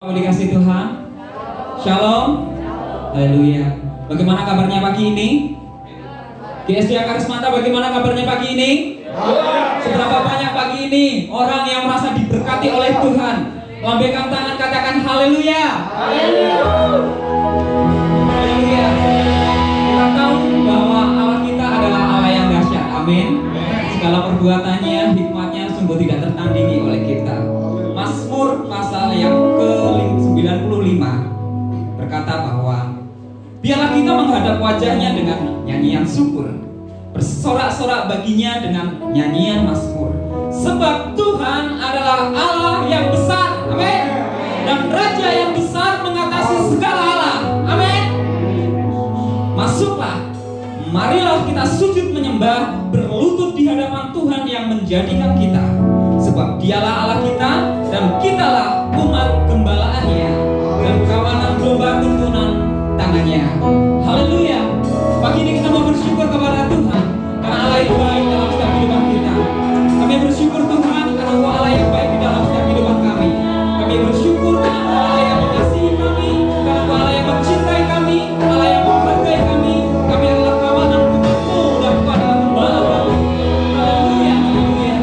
Dikasih Tuhan, Shalom, Haleluya. Bagaimana kabarnya pagi ini? GSD Karismata, bagaimana kabarnya pagi ini? Seberapa banyak pagi ini orang yang merasa diberkati oleh Tuhan? Lambaikan tangan, katakan Haleluya. Haleluya. Kita tahu bahwa Allah kita adalah Allah yang dahsyat. Amin. Segala perbuatannya, hikmatnya sungguh tidak tertandingi oleh kita. Mazmur pasal yang ke-95 berkata bahwa biarlah kita menghadap wajahnya dengan nyanyian syukur, bersorak-sorak baginya dengan nyanyian mazmur. Sebab Tuhan adalah Allah yang besar, amin, dan Raja yang besar mengatasi segala Allah, amin. Masuklah, marilah kita sujud menyembah, berlutut di hadapan Tuhan yang menjadikan kita. Sebab dialah Allah kita dan kitalah umat gembalaannya dan kawanan domba tuntunan tangannya. Haleluya. Pagi ini kita mau bersyukur kepada Tuhan karena Allah yang baik dalam setiap kehidupan kita. Kami bersyukur Tuhan karena Engkau Allah yang baik di dalam setiap kehidupan kami. Kami bersyukur karena Engkau Allah yang mengasihi kami, karena Engkau Allah yang mencintai kami, Allah yang menghargai kami. Kami adalah kawanan umat-Mu dan Engkau adalah gembala kami. Haleluya, haleluya.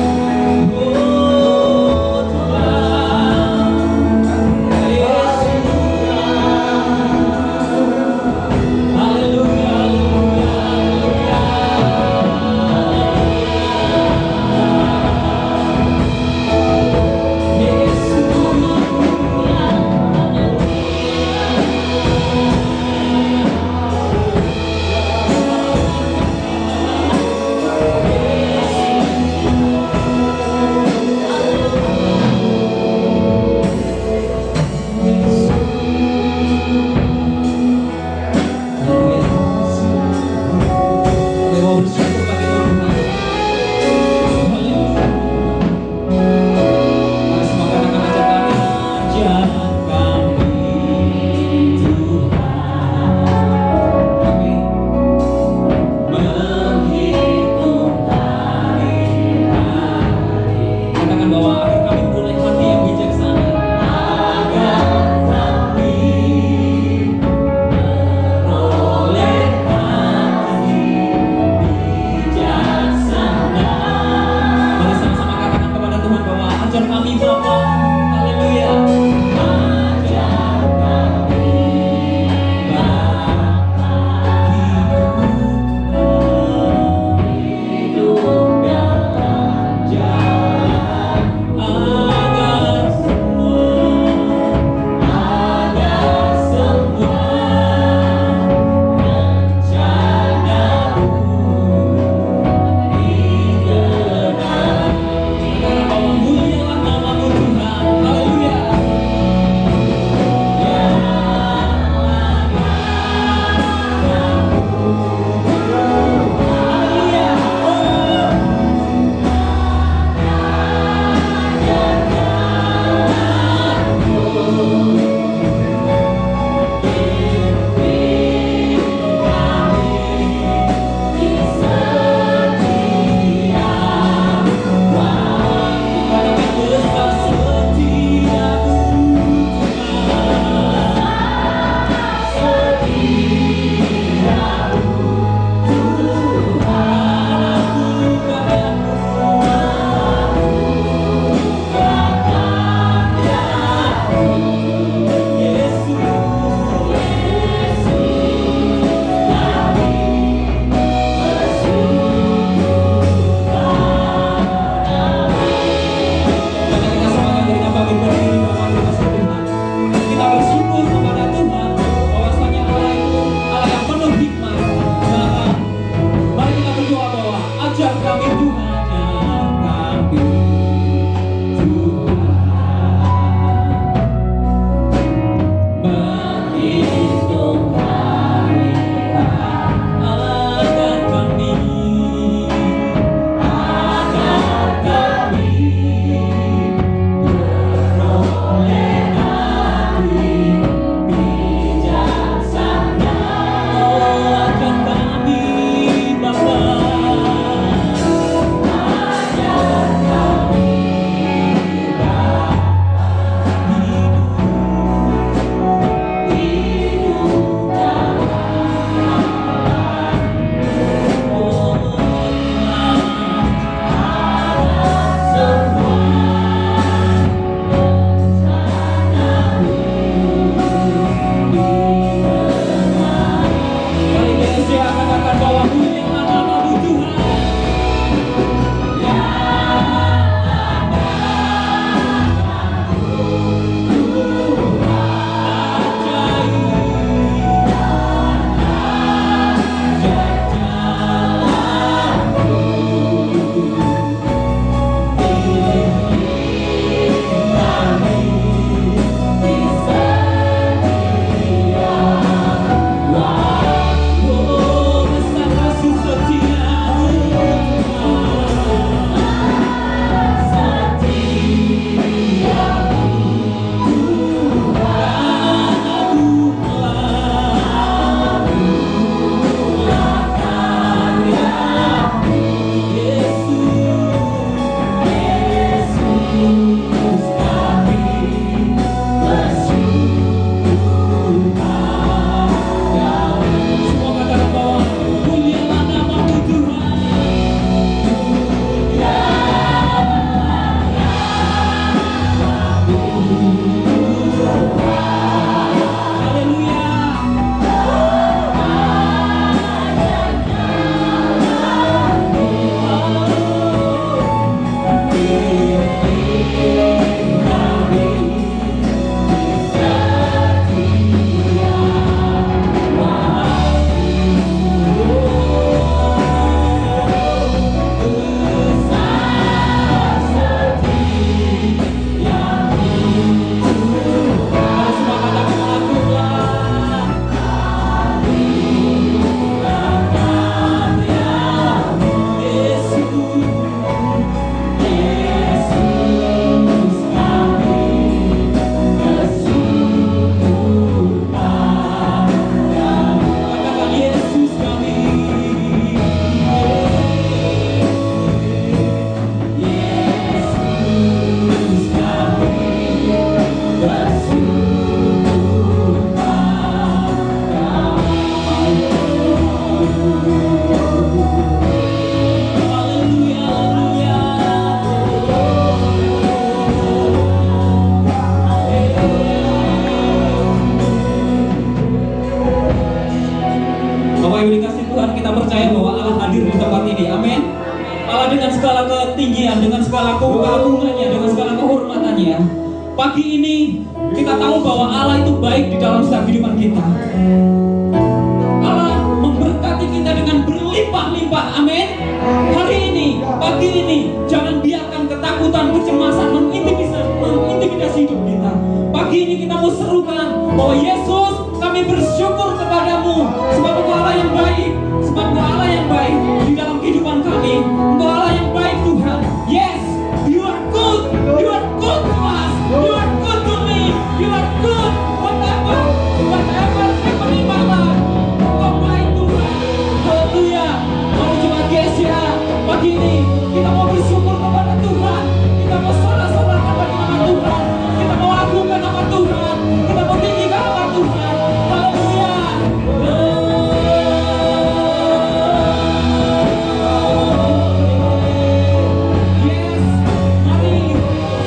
ketinggian, dengan segala keagungannya, dengan segala kehormatannya. Pagi ini kita tahu bahwa Allah itu baik di dalam setiap kehidupan kita. Allah memberkati kita dengan berlimpah-limpah. Amin. Hari ini, pagi ini, jangan biarkan ketakutan, kecemasan mengintimidasi hidup kita. Pagi ini kita mau serukan bahwa Yesus, kami bersyukur kepadamu sebab Engkau Allah yang baik, sebab Engkau Allah yang baik di dalam kehidupan kami. Engkau Allah yang baik, Tuhan. Yes, you are good to us, you are good to me, you are good whatever happen in my life. Engkau baik, Tuhan. Haleluya. Mari coba Gesia, pagi ini kita mau bersyukur kepada Tuhan, kita mau sorak-sorakan bagi nama Tuhan, kita mau agungkan nama Tuhan, kita mau tinggikan nama Tuhan. Haleluya. Yes, mari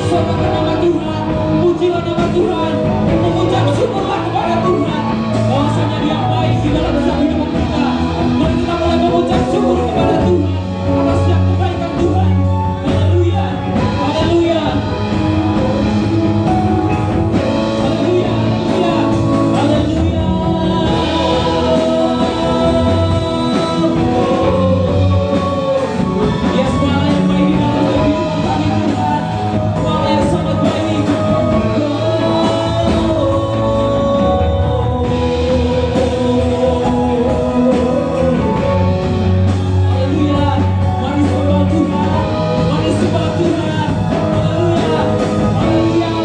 sorakan nama Tuhan, pujilah nama Tuhan, mengucap syukurlah kepada Tuhan bahwasanya Dia baik di dalam setiap hidup kita. Mari kita mulai mengucap syukur kepada Tuhan atas setiap kebaikan Tuhan. Haleluya, haleluya, haleluya, haleluya, haleluya. Yes, Allah yang baik di dalam kehidupan kami, Tuhan. Allah yang sangat baik. Haleluya. Mari sembah Tuhan. Mari sembah Tuhan. Haleluya. Haleluya.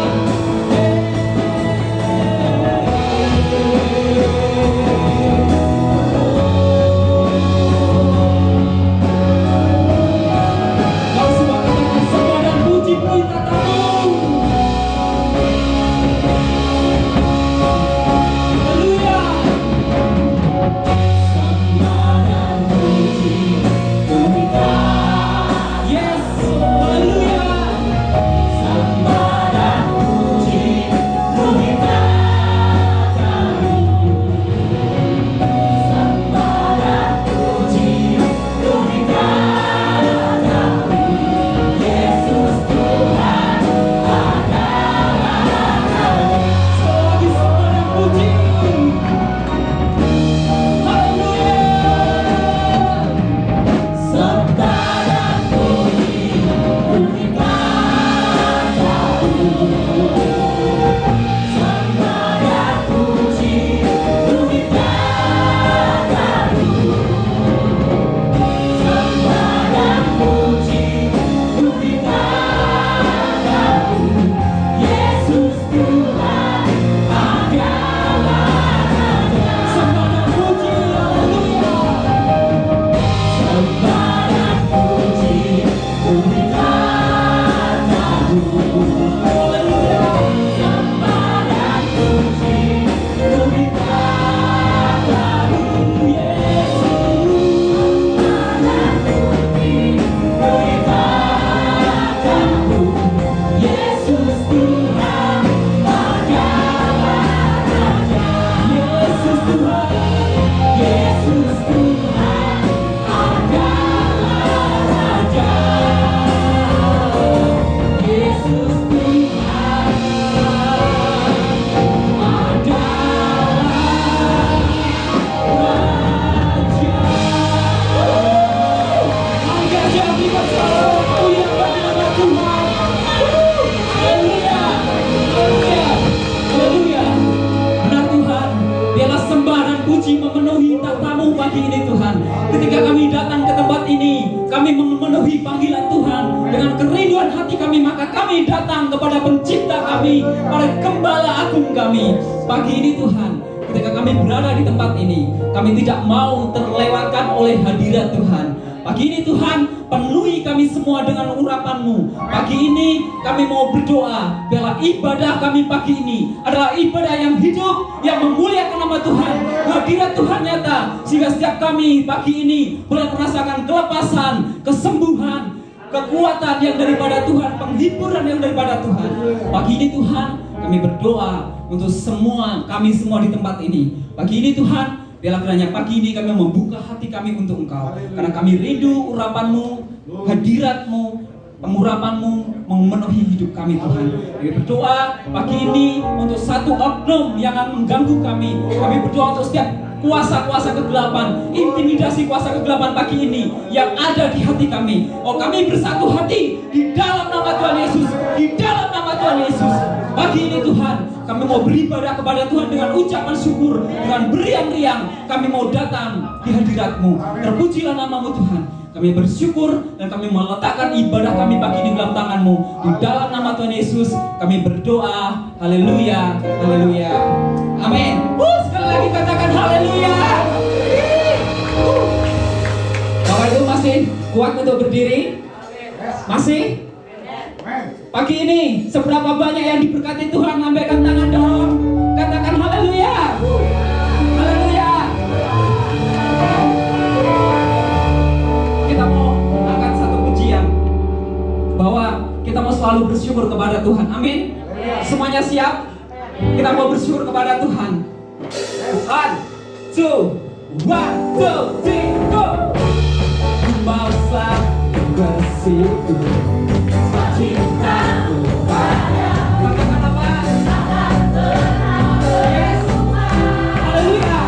Kau semua katakan sembah dan puji perintah-Mu. Haleluya. Yes, haleluya. Sekali lagi sembah dan puji. Haleluya. Sembah dan puji. Haleluya. memenuhi tamu pagi ini Tuhan. Ketika kami datang ke tempat ini, kami memenuhi panggilan Tuhan dengan kerinduan hati kami, maka kami datang kepada pencipta kami, pada gembala agung kami. Pagi ini Tuhan, ketika kami berada di tempat ini, kami tidak mau terlewatkan oleh hadirat Tuhan. Pagi ini Tuhan, penuhi kami semua dengan urapan-Mu. Pagi ini kami mau berdoa, biarlah ibadah kami pagi ini adalah ibadah yang hidup, yang memuliakan nama Tuhan. Hadirat Tuhan nyata, sehingga setiap kami pagi ini boleh merasakan kelepasan, kesembuhan, kekuatan yang daripada Tuhan, penghiburan yang daripada Tuhan. Pagi ini Tuhan, kami berdoa untuk kami semua di tempat ini. Pagi ini Tuhan, biarlah kiranya pagi ini kami membuka hati kami untuk Engkau, karena kami rindu urapan-Mu, hadirat-Mu, pengurapan-Mu memenuhi hidup kami Tuhan. Kami berdoa pagi ini untuk satu oknum yang akan mengganggu kami. Kami berdoa untuk setiap kuasa-kuasa kegelapan, intimidasi kuasa kegelapan pagi ini yang ada di hati kami. Oh, kami bersatu hati di dalam nama Tuhan Yesus, di dalam nama Tuhan Yesus. Pagi ini Tuhan, kami mau beribadah kepada Tuhan dengan ucapan syukur, dengan beriang-riang. Kami mau datang di hadirat-Mu. Terpujilah nama-Mu Tuhan. Kami bersyukur dan kami meletakkan ibadah kami pagi ini dalam tangan-Mu. Di dalam nama Tuhan Yesus kami berdoa. Haleluya, haleluya, amin. Sekali lagi katakan haleluya. Bapak Ibu masih kuat untuk berdiri? Masih? Pagi ini seberapa banyak yang diberkati Tuhan? Lambaikan tangan dong. Katakan haleluya. Haleluya. Kita mau angkat satu pujian bahwa kita mau selalu bersyukur kepada Tuhan. Amin. Semuanya siap? Kita mau bersyukur kepada Tuhan. 1, 2, 1, 2, 3, go. Ku mau selalu bersyukur cintamu padaku. Katakan apa? Yes. Haleluya.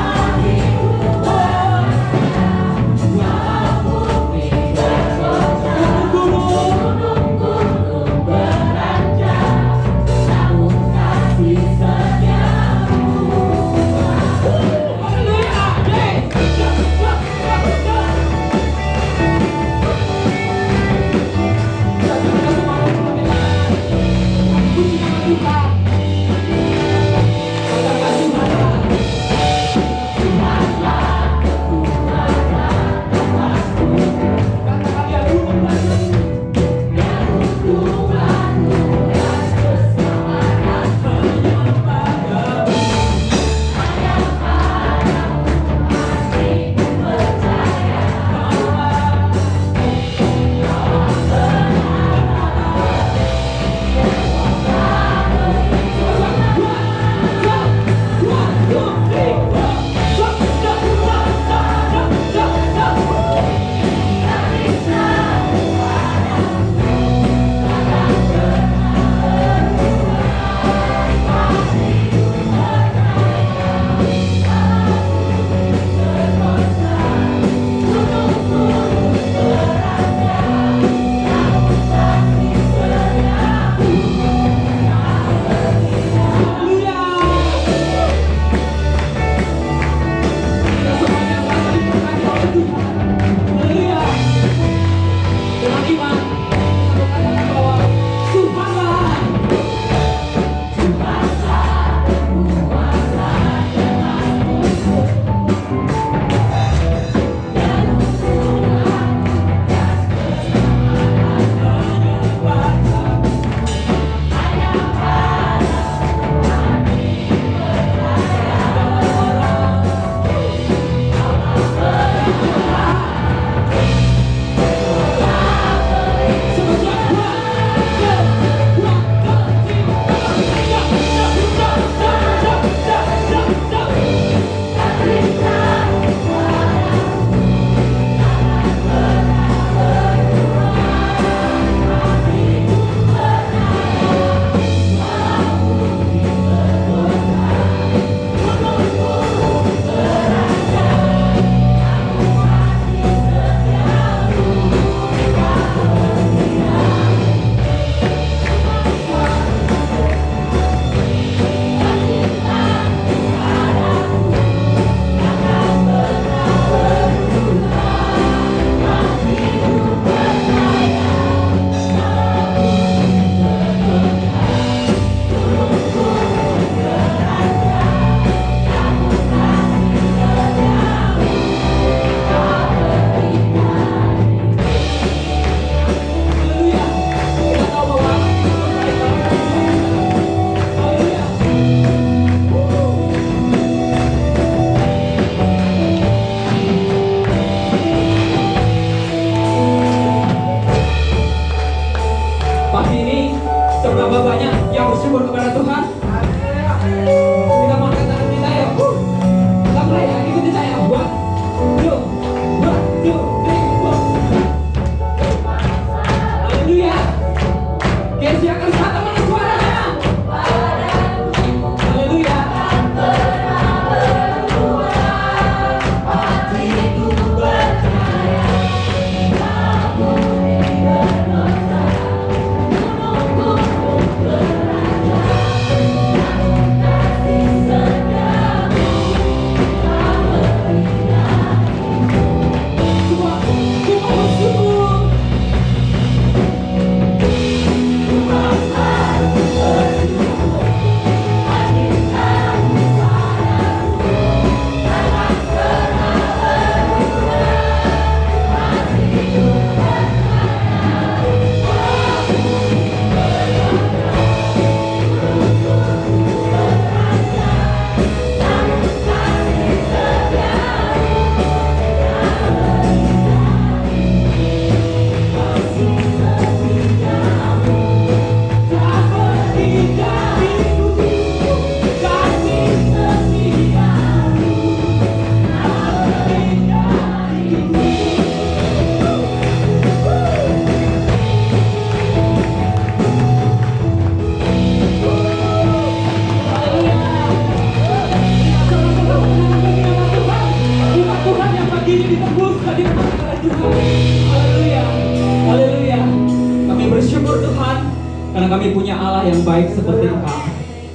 Karena kami punya Allah yang baik seperti Engkau.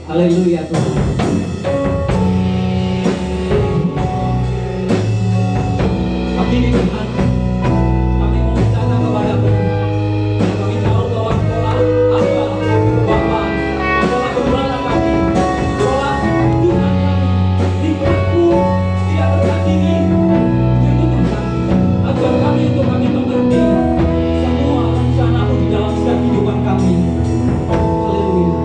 Haleluya Tuhan. Kami di Tuhan, kami memintakan kepada-Mu. Kami tahu bahwa Engkaulah Aba, Bapa, Engkaulah gembala kami, Engkaulah Tuhan kami. Hikmat-Mu tidak tertandingi. Itu Tuhan, ajar kami untuk kami mengerti semua rencana-Mu di dalam setiap kehidupan kami. Haleluya.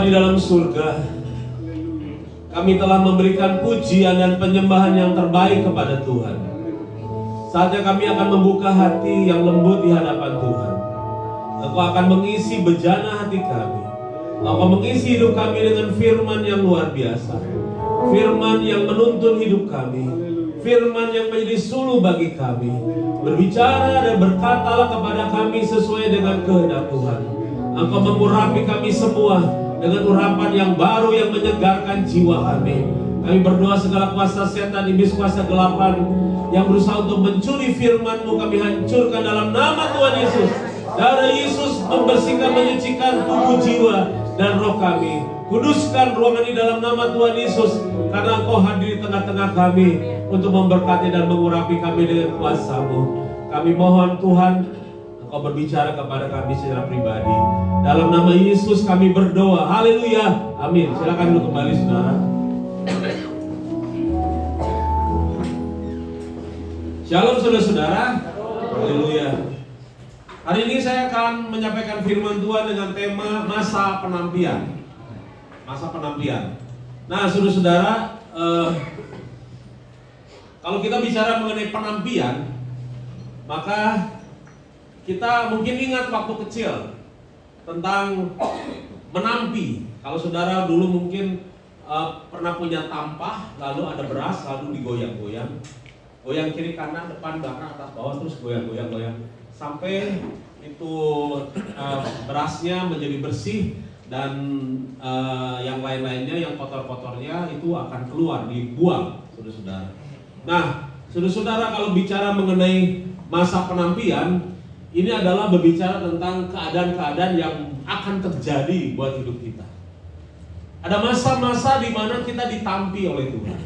Bapa di dalam surga, kami telah memberikan pujian dan penyembahan yang terbaik kepada Tuhan. Saatnya kami akan membuka hati yang lembut di hadapan Tuhan. Engkau akan mengisi bejana hati kami. Engkau mengisi hidup kami dengan firman yang luar biasa, firman yang menuntun hidup kami, firman yang menjadi suluh bagi kami. Berbicara dan berkatalah kepada kami sesuai dengan kehendak Tuhan. Engkau mengurapi kami semua dengan urapan yang baru yang menyegarkan jiwa kami. Kami berdoa segala kuasa setan, iblis, kuasa gelapan yang berusaha untuk mencuri firman-Mu, kami hancurkan dalam nama Tuhan Yesus. Darah Yesus membersihkan, menyucikan tubuh, jiwa, dan roh kami. Kuduskan ruangan ini dalam nama Tuhan Yesus, karena Engkau hadir di tengah-tengah kami untuk memberkati dan mengurapi kami dengan kuasa-Mu. Kami mohon Tuhan, Engkau berbicara kepada kami secara pribadi. Dalam nama Yesus kami berdoa. Haleluya. Amin. Silakan duduk kembali, saudara. Shalom saudara-saudara. Haleluya. Hari ini saya akan menyampaikan firman Tuhan dengan tema masa penantian. Masa penantian. Nah, saudara-saudara, kalau kita bicara mengenai penantian, maka kita mungkin ingat waktu kecil tentang menampi. Kalau saudara dulu mungkin pernah punya tampah, lalu ada beras, lalu digoyang-goyang, goyang kiri kanan, depan belakang, atas bawah, terus goyang-goyang sampai itu berasnya menjadi bersih, dan yang lain-lainnya, yang kotor-kotornya itu akan keluar, dibuang, saudara-saudara. Nah, saudara-saudara, kalau bicara mengenai masa penantian, ini adalah berbicara tentang keadaan-keadaan yang akan terjadi buat hidup kita. Ada masa-masa di mana kita ditampi oleh Tuhan.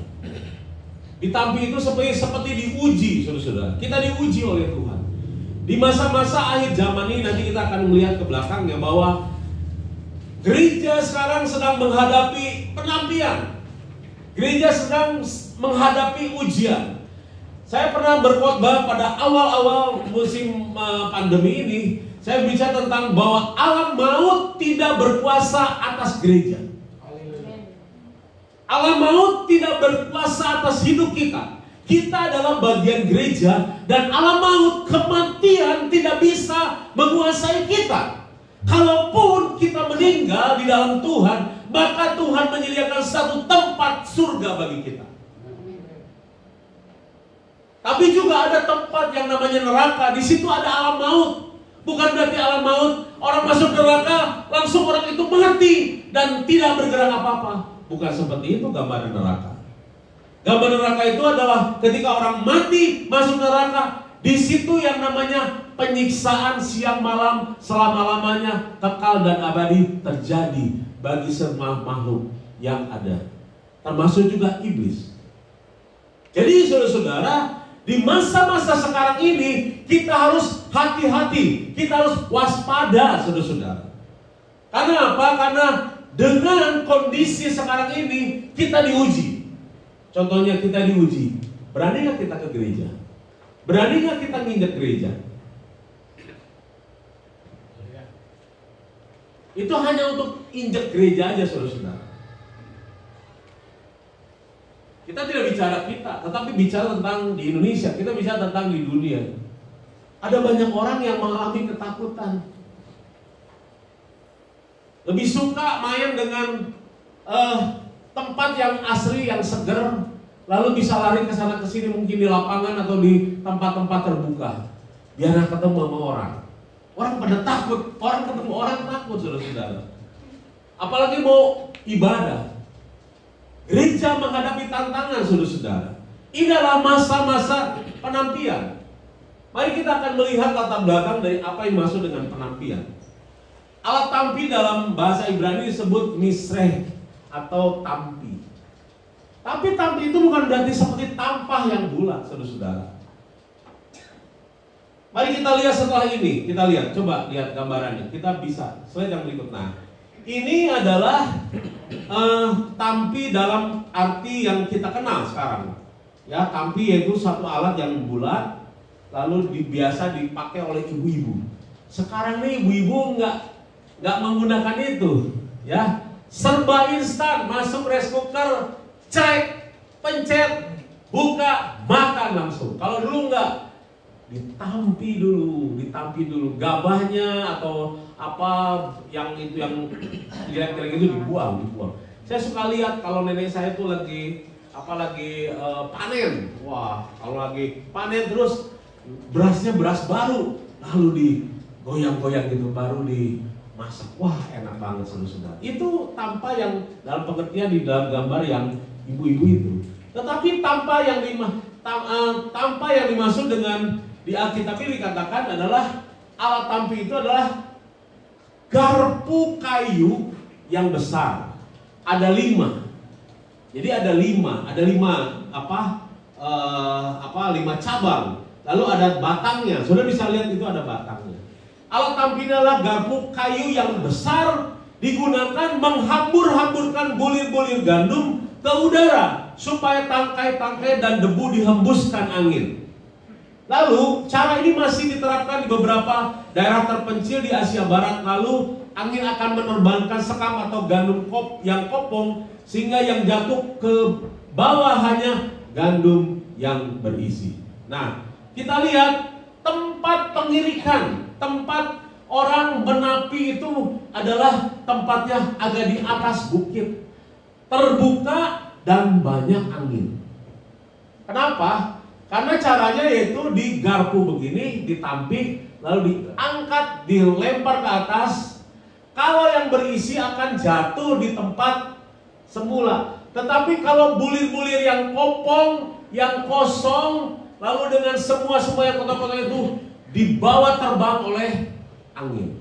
Ditampi itu seperti diuji, saudara-saudara. Kita diuji oleh Tuhan. Di masa-masa akhir zaman ini, nanti kita akan melihat ke belakangnya bahwa gereja sekarang sedang menghadapi penantian. Gereja sedang menghadapi ujian. Saya pernah berkhotbah pada awal-awal musim pandemi ini. Saya bicara tentang bahwa alam maut tidak berkuasa atas gereja. Alam maut tidak berkuasa atas hidup kita. Kita adalah bagian gereja, dan alam maut, kematian tidak bisa menguasai kita. Kalaupun kita meninggal di dalam Tuhan, maka Tuhan menyediakan satu tempat surga bagi kita. Tapi juga ada tempat yang namanya neraka. Di situ ada alam maut. Bukan berarti alam maut orang masuk neraka langsung orang itu mati dan tidak bergerak apa-apa. Bukan seperti itu gambaran neraka. Gambar neraka itu adalah ketika orang mati masuk neraka, di situ yang namanya penyiksaan siang malam selama-lamanya, kekal dan abadi terjadi bagi semua makhluk yang ada, termasuk juga iblis. Jadi saudara-saudara, di masa-masa sekarang ini kita harus hati-hati, kita harus waspada, saudara-saudara. Karena apa? Karena dengan kondisi sekarang ini kita diuji. Contohnya kita diuji, berani nggak kita ke gereja? Berani nggak kita nginjak gereja? Itu hanya untuk injak gereja aja, saudara-saudara. Kita tidak bicara kita, tetapi bicara tentang di Indonesia. Kita bicara tentang di dunia. Ada banyak orang yang mengalami ketakutan. Lebih suka main dengan tempat yang asri, yang segar, lalu bisa lari ke sana ke sini, mungkin di lapangan atau di tempat-tempat terbuka, biar ketemu sama orang. Orang pada takut, orang ketemu orang takut, saudara-saudara. Apalagi mau ibadah. Gereja menghadapi tantangan, saudara-saudara. Ini adalah masa-masa penantian. Mari kita akan melihat latar belakang dari apa yang maksud dengan penantian. Alat tampi dalam bahasa Ibrani disebut misreh atau tampi. Tapi tampi itu bukan berarti seperti tampah yang bulat, saudara-saudara. Mari kita lihat setelah ini. Kita lihat, coba lihat gambarannya. Kita bisa, slide yang berikut. Nah, ini adalah tampi dalam arti yang kita kenal sekarang. Ya, tampi yaitu satu alat yang bulat, lalu biasa dipakai oleh ibu-ibu. Sekarang nih ibu-ibu nggak menggunakan itu, ya. serba instan, masuk rice cooker, cek, pencet, buka, makan langsung. Kalau dulu enggak, ditampi dulu gabahnya atau apa yang itu yang kira-kira itu dibuang. Saya suka lihat kalau nenek saya itu lagi panen. Wah, kalau lagi panen terus berasnya beras baru, lalu digoyang-goyang gitu, baru dimasak. Wah, enak banget saudara. Itu tanpa yang dalam pengertian di dalam gambar yang ibu-ibu itu. Tetapi tanpa yang dimaksud dengan di Alkitab ini dikatakan adalah alat tampi itu adalah garpu kayu yang besar. Ada 5. Jadi ada 5 cabang. Lalu ada batangnya. Sudah bisa lihat itu ada batangnya. Alat tampi adalah garpu kayu yang besar digunakan menghambur-hamburkan bulir-bulir gandum ke udara supaya tangkai-tangkai dan debu dihembuskan angin. Lalu cara ini masih diterapkan di beberapa daerah terpencil di Asia Barat. Lalu angin akan menerbangkan sekam atau gandum yang kopong sehingga yang jatuh ke bawah hanya gandum yang berisi. Nah, kita lihat tempat pengirikan, tempat orang menapi itu adalah tempatnya agak di atas bukit, terbuka dan banyak angin. Kenapa? Karena caranya yaitu digarpu begini, ditampi, lalu diangkat, dilempar ke atas. Kalau yang berisi akan jatuh di tempat semula. Tetapi kalau bulir-bulir yang kopong, yang kosong, lalu dengan semua yang kotor-kotor itu dibawa terbang oleh angin.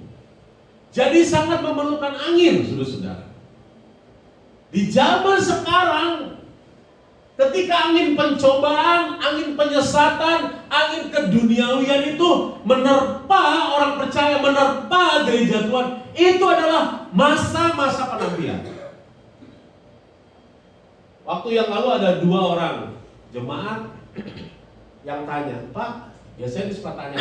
Jadi sangat memerlukan angin, saudara-saudara. Di zaman sekarang, ketika angin pencobaan, angin penyesatan, angin keduniawian itu menerpa orang percaya, menerpa gereja Tuhan, itu adalah masa-masa penantian. Waktu yang lalu ada 2 orang jemaat yang tanya, Pak, biasanya suka tanya,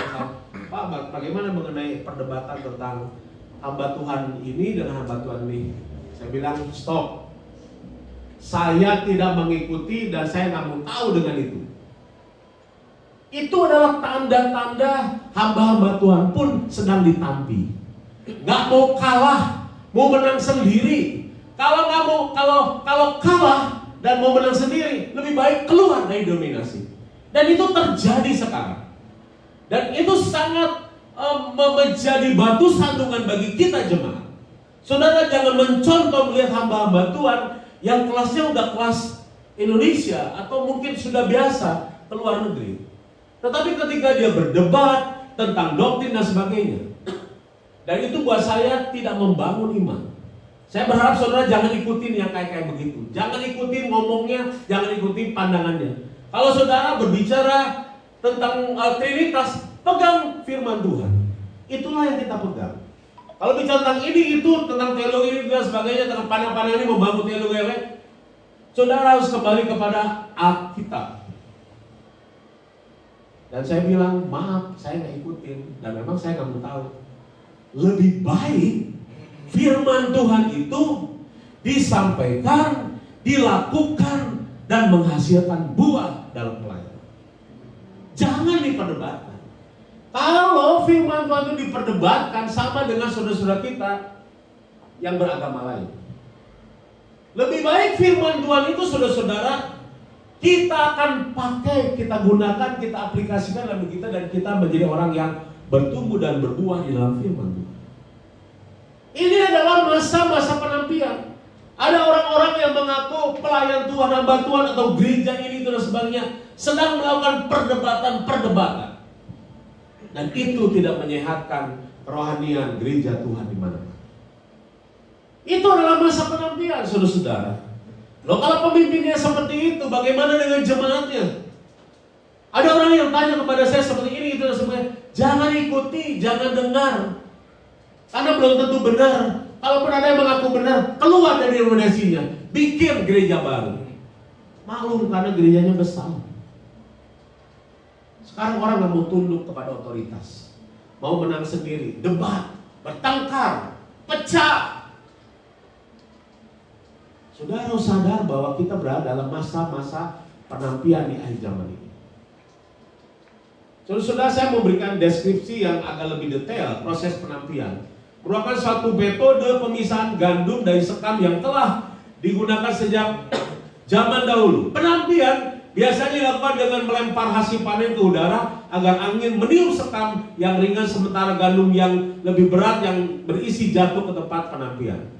Pak, bagaimana mengenai perdebatan tentang hamba Tuhan ini dan hamba Tuhan ini? Saya bilang, stop. Saya tidak mengikuti dan saya nggak mau tahu dengan itu. Itu adalah tanda-tanda hamba-hamba Tuhan pun sedang ditampi. Nggak mau kalah, mau menang sendiri. Kalau kalah dan mau menang sendiri, lebih baik keluar dari dominasi. Dan itu terjadi sekarang. Dan itu sangat menjadi batu sandungan bagi kita jemaat. Saudara jangan mencontoh melihat hamba-hamba Tuhan yang kelasnya udah kelas Indonesia atau mungkin sudah biasa ke luar negeri. Tetapi ketika dia berdebat tentang doktrin dan sebagainya, dan itu buat saya tidak membangun iman. Saya berharap saudara jangan ikutin yang kayak begitu. Jangan ikutin ngomongnya, jangan ikutin pandangannya. Kalau saudara berbicara tentang Trinitas, pegang firman Tuhan. Itulah yang kita pegang. Kalau bicara tentang ini, itu, tentang teologi ini dan sebagainya, tentang pandangan-pandangan ini membangun teologi yang lain, saudara harus kembali kepada Alkitab. Dan saya bilang, maaf, saya nggak ikutin, dan memang saya nggak mau tahu. Lebih baik firman Tuhan itu disampaikan, dilakukan, dan menghasilkan buah dalam pelayanan. Jangan diperdebatkan. Kalau firman Tuhan itu diperdebatkan sama dengan saudara-saudara kita yang beragama lain. Lebih baik firman Tuhan itu saudara-saudara kita akan pakai, kita gunakan, kita aplikasikan dalam kita, dan kita menjadi orang yang bertumbuh dan berbuah di dalam firman Tuhan. Ini adalah masa-masa penantian. Ada orang-orang yang mengaku pelayan Tuhan, hamba Tuhan atau gereja ini dan sebagainya sedang melakukan perdebatan. Dan itu tidak menyehatkan kerohanian gereja Tuhan di mana-mana. Itu adalah masa penantian, saudara-saudara. Loh, kalau pemimpinnya seperti itu, bagaimana dengan jemaatnya? Ada orang yang tanya kepada saya seperti ini, itu dan sebagainya. Jangan ikuti, jangan dengar. Karena belum tentu benar. Kalaupun ada yang mengaku benar, keluar dari denominasinya, bikin gereja baru. Maklum karena gerejanya besar. Sekarang orang nggak mau tunduk kepada otoritas, mau menang sendiri, debat, bertengkar, pecah. Saudara harus sadar bahwa kita berada dalam masa-masa penampian di akhir zaman ini. Saudara, saya memberikan deskripsi yang agak lebih detail proses penampian. Merupakan suatu metode pemisahan gandum dari sekam yang telah digunakan sejak zaman dahulu. Penampian biasanya dilakukan dengan melempar hasil panen ke udara agar angin meniup sekam yang ringan, sementara gandum yang lebih berat yang berisi jatuh ke tempat penampian.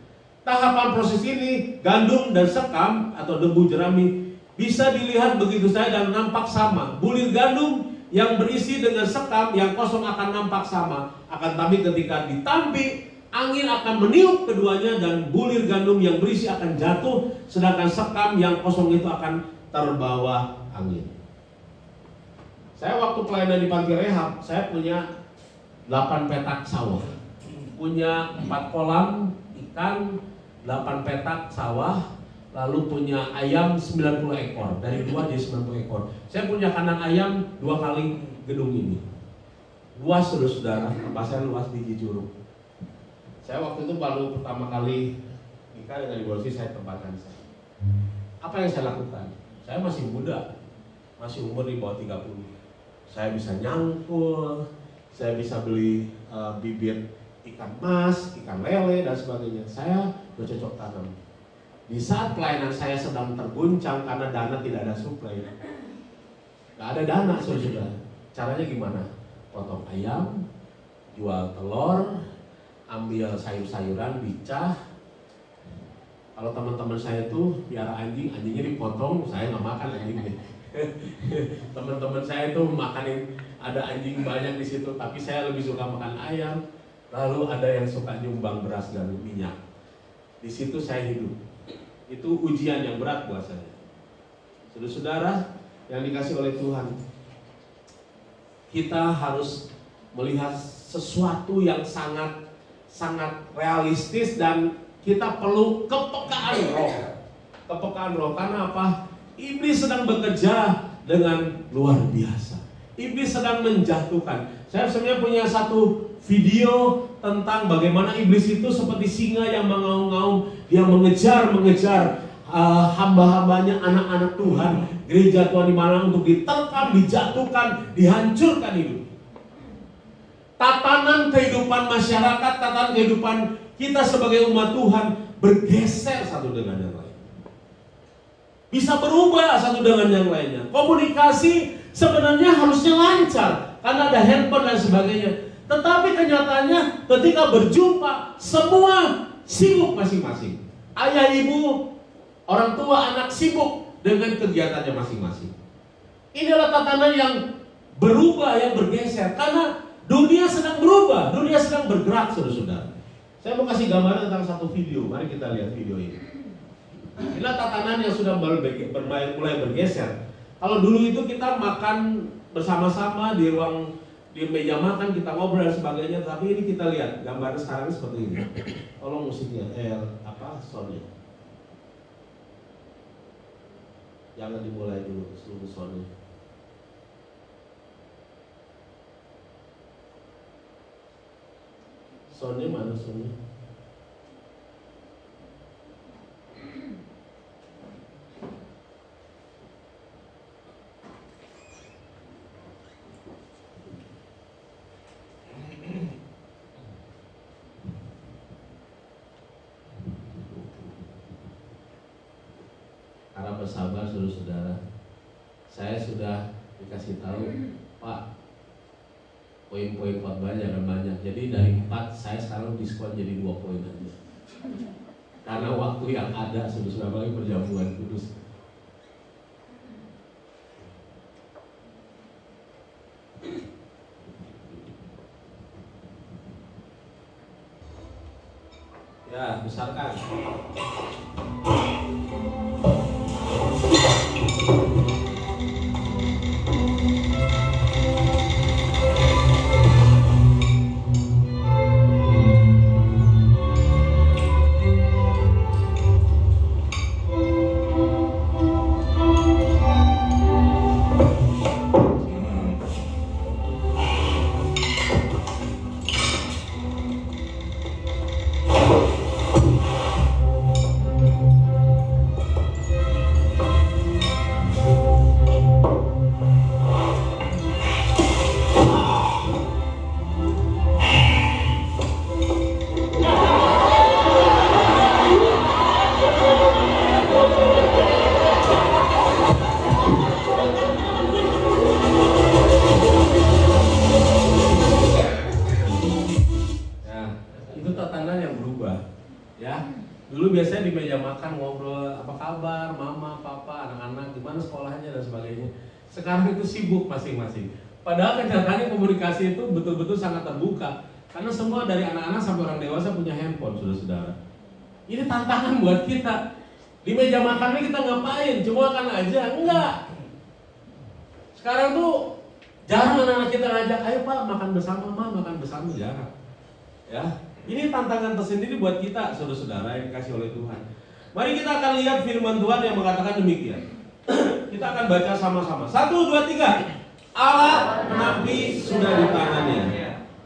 Tahapan proses ini, gandum dan sekam atau debu jerami bisa dilihat begitu saja dan nampak sama. Bulir gandum yang berisi dengan sekam yang kosong akan nampak sama. Akan tapi ketika ditampik, angin akan meniup keduanya dan bulir gandum yang berisi akan jatuh, sedangkan sekam yang kosong itu akan terbawa angin. Saya waktu pelayanan di Panti Rehab, saya punya 8 petak sawah, punya 4 kolam ikan, 8 petak sawah, lalu punya ayam 90 ekor, dari 2 jadi 90 ekor. Saya punya kandang ayam 2 kali gedung ini. Luas saudara, tempat saya luas di Cijuruk. Saya waktu itu baru pertama kali nikah dengan Ibu Rosi, saya tempatkan saya. Apa yang saya lakukan? Saya masih muda, masih umur di bawah 30. Saya bisa nyangkul, saya bisa beli bibit ikan mas, ikan lele dan sebagainya. Saya bercocok tanam. Di saat pelayanan saya sedang terguncang karena dana tidak ada suplai, nggak ada dana saudara. Caranya gimana? Potong ayam, jual telur, ambil sayur-sayuran, bicah. Kalau teman-teman saya itu piara anjing, anjingnya dipotong, saya nggak makan anjingnya. Teman-teman saya itu makanin, ada anjing banyak di situ, tapi saya lebih suka makan ayam. Lalu ada yang suka nyumbang beras dan minyak. Di situ saya hidup. Itu ujian yang berat buat saya. Saudara-saudara yang dikasih oleh Tuhan, kita harus melihat sesuatu yang sangat realistis dan kita perlu kepekaan roh. Kepekaan roh karena apa? Iblis sedang bekerja dengan luar biasa. Iblis sedang menjatuhkan. Saya sebenarnya punya satu video tentang bagaimana iblis itu seperti singa yang mengaum-ngaum, dia mengejar hamba-hambanya, anak-anak Tuhan, gereja Tuhan di mana untuk diterkam, dijatuhkan, dihancurkan hidup. Tatanan kehidupan masyarakat, tatanan kehidupan kita sebagai umat Tuhan bergeser satu dengan yang lain. Bisa berubah satu dengan yang lainnya. Komunikasi sebenarnya harusnya lancar karena ada handphone dan sebagainya. Tetapi kenyataannya ketika berjumpa semua sibuk masing-masing. Ayah, ibu, orang tua, anak sibuk dengan kegiatannya masing-masing. Inilah tatanan yang berubah, yang bergeser. Karena dunia sedang berubah, dunia sedang bergerak, saudara-saudara. Saya mau kasih gambaran tentang satu video. Mari kita lihat video ini. Inilah tatanan yang sudah mulai bergeser. Kalau dulu itu kita makan bersama-sama di meja makan, kita ngobrol dan sebagainya. Tapi ini kita lihat gambar sekarang seperti ini. Tolong musiknya, soundnya. Jangan dimulai dulu seluruh soundnya. Soundnya mana soundnya? Harap bersabar saudara-saudara. Saya sudah dikasih tahu, Pak, poin-poin khotbah jangan banyak. Jadi dari 4 saya sekarang diskon jadi 2 poin aja. Karena waktu yang ada sudah lagi perjamuan kudus. Ya, besarkan. Ya, dulu biasanya di meja makan ngobrol apa kabar, mama, papa, anak-anak, gimana sekolahnya dan sebagainya. Sekarang itu sibuk masing-masing. Padahal kenyataannya komunikasi itu betul-betul sangat terbuka. Karena semua dari anak-anak sampai orang dewasa punya handphone, saudara-saudara. Ini tantangan buat kita. Di meja makan ini kita ngapain? Cuma makan aja? Enggak. Sekarang tuh jarang anak-anak kita ngajak, ayo Pak makan bersama, Ma makan bersama, jarang. Ya. Ini tantangan tersendiri buat kita, saudara-saudara yang dikasih oleh Tuhan. Mari kita akan lihat firman Tuhan yang mengatakan demikian. Kita akan baca sama-sama. 1, 2, 3. Allah menampi sudah di tangannya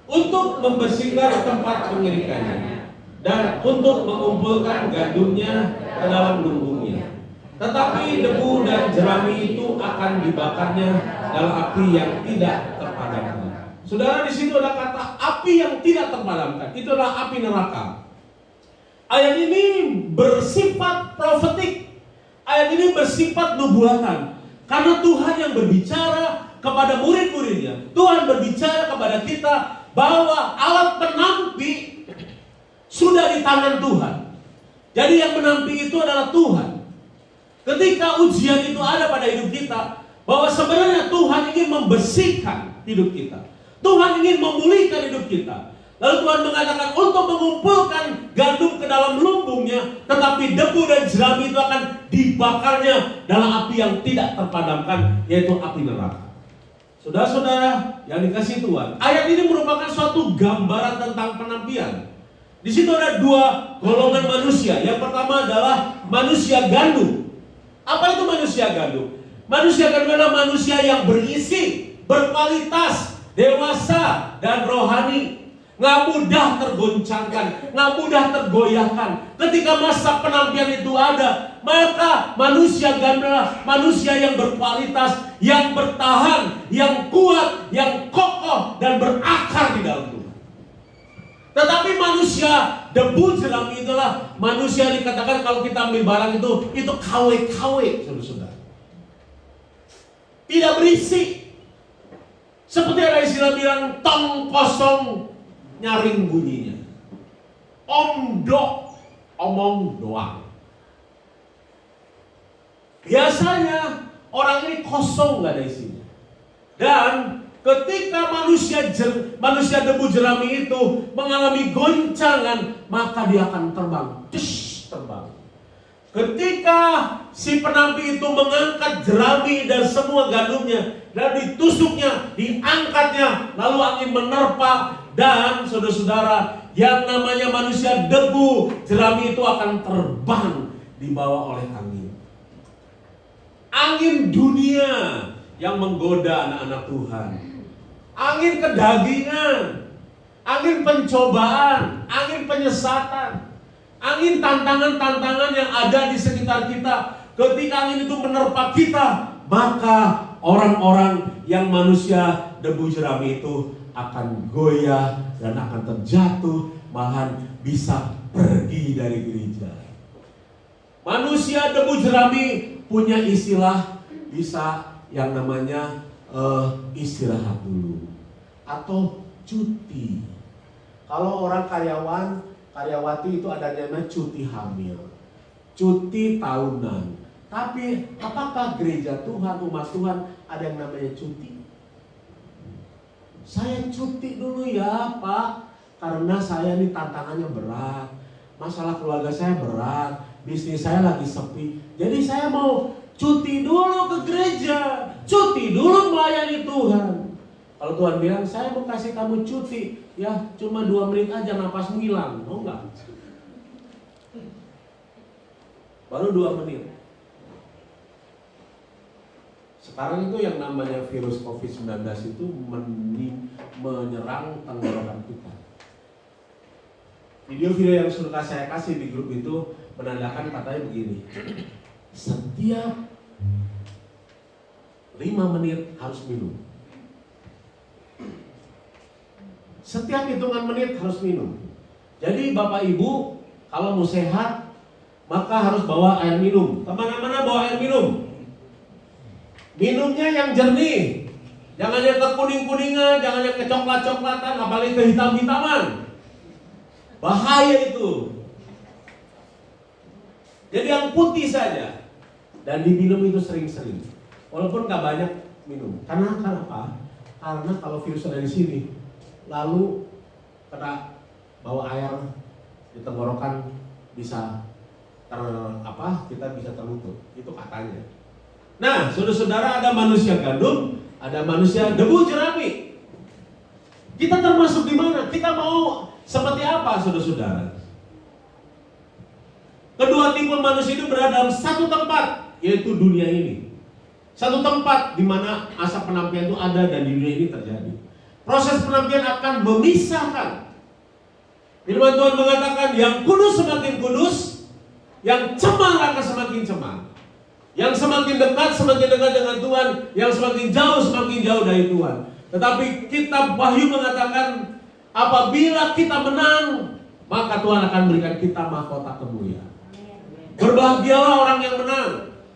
untuk membersihkan tempat pengirikannya dan untuk mengumpulkan gandumnya ke dalam lumbungnya. Tetapi debu dan jerami itu akan dibakarnya dalam api yang tidak terpadamkan. Saudara, di situ ada kata api yang tidak terpadamkan. Itu adalah api neraka. Ayat ini bersifat profetik. Ayat ini bersifat nubuatan. Karena Tuhan yang berbicara kepada murid-muridnya. Tuhan berbicara kepada kita bahwa alat penampi sudah di tangan Tuhan. Jadi yang menampi itu adalah Tuhan. Ketika ujian itu ada pada hidup kita, bahwa sebenarnya Tuhan ingin membersihkan hidup kita. Tuhan ingin memulihkan hidup kita. Lalu Tuhan mengatakan untuk mengumpulkan gandum ke dalam lumbungnya, tetapi debu dan jerami itu akan dibakarnya dalam api yang tidak terpadamkan, yaitu api neraka. Saudara-saudara yang dikasihi Tuhan, ayat ini merupakan suatu gambaran tentang penampian. Di situ ada dua golongan manusia. Yang pertama adalah manusia gandum. Apa itu manusia gandum? Manusia gandum adalah manusia yang berisi, berkualitas, dewasa dan rohani, nggak mudah tergoncangkan, nggak mudah tergoyahkan. Ketika masa penampian itu ada, maka manusia gandum adalah manusia yang berkualitas, yang bertahan, yang kuat, yang kokoh dan berakar di dalam Tuhan. Tetapi manusia debu jerami itulah manusia yang dikatakan kalau kita ambil barang itu KW, saudara-saudara. Tidak berisi. Seperti ada istilah bilang tong kosong nyaring bunyinya. Omdok, omong doang. Biasanya orang ini kosong, gak ada isinya. Dan ketika manusia debu jerami itu mengalami goncangan, maka dia akan terbang. Terbang. Ketika si penampi itu mengangkat jerami dan semua gandumnya dan ditusuknya, diangkatnya, lalu angin menerpa, dan saudara-saudara, yang namanya manusia debu jerami itu akan terbang dibawa oleh angin. Angin dunia yang menggoda anak-anak Tuhan. Angin kedagingan, angin pencobaan, angin penyesatan, angin tantangan-tantangan yang ada di sekitar kita. Ketika angin itu menerpa kita, maka orang-orang yang manusia debu jerami itu akan goyah dan akan terjatuh, malahan bisa pergi dari gereja. Manusia debu jerami punya istilah, bisa yang namanya istirahat dulu atau cuti. Kalau orang karyawati itu ada namanya cuti hamil, cuti tahunan. Tapi apakah gereja Tuhan, umat Tuhan ada yang namanya cuti? Saya cuti dulu ya Pak, karena saya ini tantangannya berat, masalah keluarga saya berat, bisnis saya lagi sepi, jadi saya mau cuti dulu ke gereja, cuti dulu melayani Tuhan. Kalau Tuhan bilang, saya mau kasih kamu cuti, ya cuma 2 menit aja napasmu hilang, mau nggak? Baru 2 menit. Sekarang itu yang namanya virus COVID-19 itu menyerang tenggorokan kita. Video-video yang sudah saya kasih di grup itu menandakan katanya begini. Setiap 5 menit harus minum. Setiap hitungan menit harus minum. Jadi Bapak Ibu kalau mau sehat maka harus bawa air minum. Kemana-mana bawa air minum. Minumnya yang jernih. Jangan yang kekuning-kuningan, jangan yang kecoklat-coklatan, apalagi kehitam-hitaman. Bahaya itu. Jadi yang putih saja. Dan diminum itu sering-sering. Walaupun nggak banyak minum. Karena apa? Karena kalau virus ada di sini, lalu kena bawa air di tenggorokan bisa kita bisa terluka. Itu katanya. Nah, saudara-saudara, ada manusia gandum, ada manusia debu jerami. Kita termasuk di mana? Kita mau seperti apa, saudara-saudara? Kedua tipe manusia itu berada dalam satu tempat, yaitu dunia ini. Satu tempat di mana asap penampian itu ada dan di dunia ini terjadi. Proses penampian akan memisahkan. Firman Tuhan mengatakan yang kudus semakin kudus, yang cemar akan semakin cemar. Yang semakin dekat dengan Tuhan, yang semakin jauh dari Tuhan. Tetapi kitab Wahyu mengatakan apabila kita menang, maka Tuhan akan berikan kita mahkota kemuliaan. Berbahagialah orang yang menang.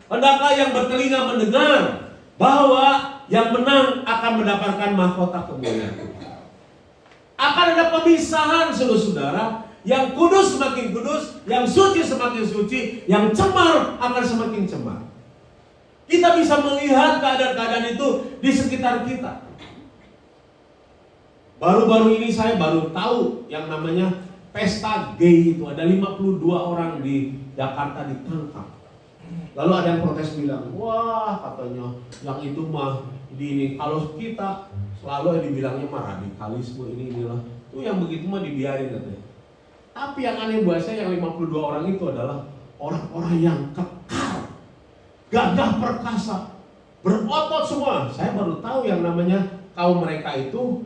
Hendaklah yang bertelinga mendengar bahwa yang menang akan mendapatkan mahkota kemuliaan. Akan ada pemisahan, saudara-saudara. Yang kudus semakin kudus, yang suci semakin suci, yang cemar akan semakin cemar. Kita bisa melihat keadaan-keadaan itu di sekitar kita. Baru-baru ini saya baru tahu yang namanya pesta gay itu. Ada 52 orang di Jakarta ditangkap. Lalu ada yang protes bilang, wah katanya yang itu mah ini. Kalau kita selalu dibilangnya mah radikalisme inilah. Itu yang begitu mah dibiarin katanya. Tapi yang aneh buat saya yang 52 orang itu adalah orang-orang yang kekal, gagah perkasa, berotot semua. Saya baru tahu yang namanya kaum mereka itu,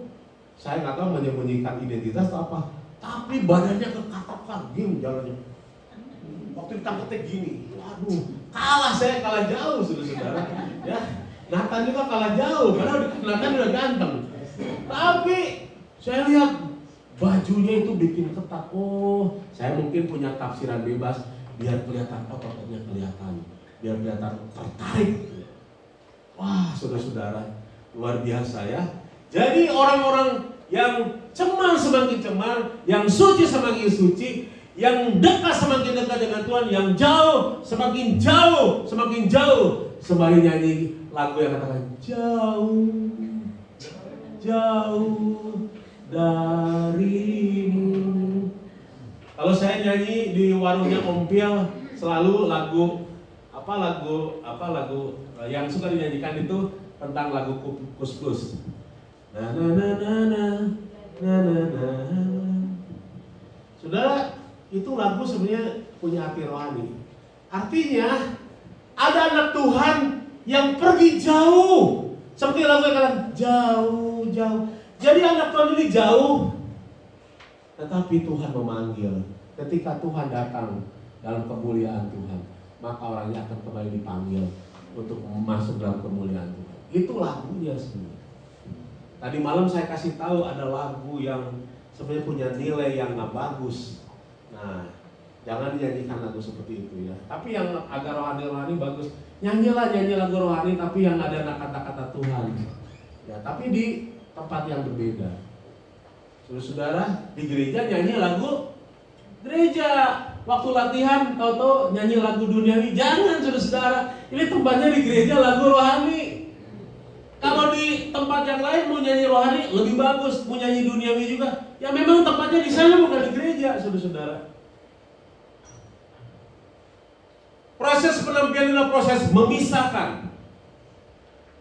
saya nggak tahu menyembunyikan identitas atau apa. Tapi badannya kekatakan gini jalannya. Waktu ditangkapnya gini, waduh, saya kalah jauh saudara-saudara. Ya, Nathan juga kalah jauh, karena Nathan udah ganteng. Tapi saya lihat bajunya itu bikin ketat. Oh, saya mungkin punya tafsiran bebas biar kelihatan ototnya kelihatan, biar kelihatan tertarik. Wah, saudara-saudara, luar biasa ya. Jadi orang-orang yang cemar semakin cemar, yang suci semakin suci, yang dekat semakin dekat dengan Tuhan, yang jauh semakin jauh, semakin jauh. Sembari nyanyi lagu yang katakan jauh, jauh darimu. Kalau saya nyanyi di warungnya Om Piel, selalu lagu yang suka dinyanyikan itu tentang lagu Kus Plus. Na na na na na na na na. Saudara, itu lagu sebenarnya punya arti rohani. Artinya ada anak Tuhan yang pergi jauh. Seperti lagu yang katakan jauh, jauh. Jadi anak Tuhan ini jauh, tetapi Tuhan memanggil. Ketika Tuhan datang dalam kemuliaan Tuhan, maka orangnya akan kembali dipanggil untuk masuk dalam kemuliaan Tuhan. Itu lagunya sebenarnya. Tadi malam saya kasih tahu ada lagu yang sebenarnya punya nilai yang nggak bagus. Nah, jangan dinyanyikan lagu seperti itu ya. Tapi yang agak rohani-rohani bagus. Nyanyi lagu rohani tapi yang ada kata-kata Tuhan. Ya, tapi di tempat yang berbeda. Saudara-saudara, di gereja nyanyi lagu gereja. Waktu latihan tahu-tahu nyanyi lagu duniawi. Jangan, saudara-saudara. Ini tempatnya di gereja lagu rohani. Kalau di tempat yang lain mau nyanyi rohani lebih bagus, mau nyanyi duniawi juga. Ya memang tempatnya di sana bukan di gereja, saudara-saudara. Proses penampilan adalah proses memisahkan.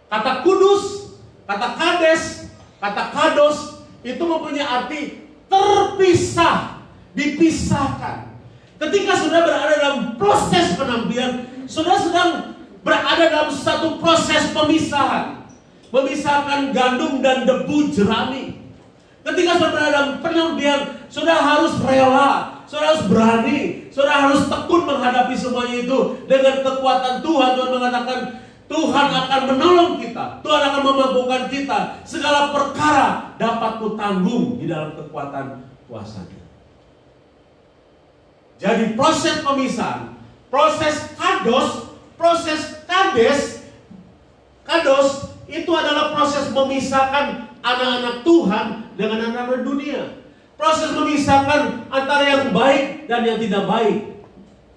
Kata kudus, kata kades, kata kados itu mempunyai arti terpisah, dipisahkan. Ketika saudara berada dalam proses penampilan, saudara sedang berada dalam satu proses pemisahan. Memisahkan gandum dan debu jerami. Ketika saudara berada dalam penampilan, saudara harus rela, saudara harus berani, saudara harus tekun menghadapi semuanya itu dengan kekuatan Tuhan. Tuhan mengatakan Tuhan akan menolong kita, Tuhan akan memampukan kita. Segala perkara dapat kutanggung di dalam kekuatan kuasa-Nya. Jadi proses pemisahan, proses kados, proses kados itu adalah proses memisahkan anak-anak Tuhan dengan anak-anak dunia. Proses memisahkan antara yang baik dan yang tidak baik.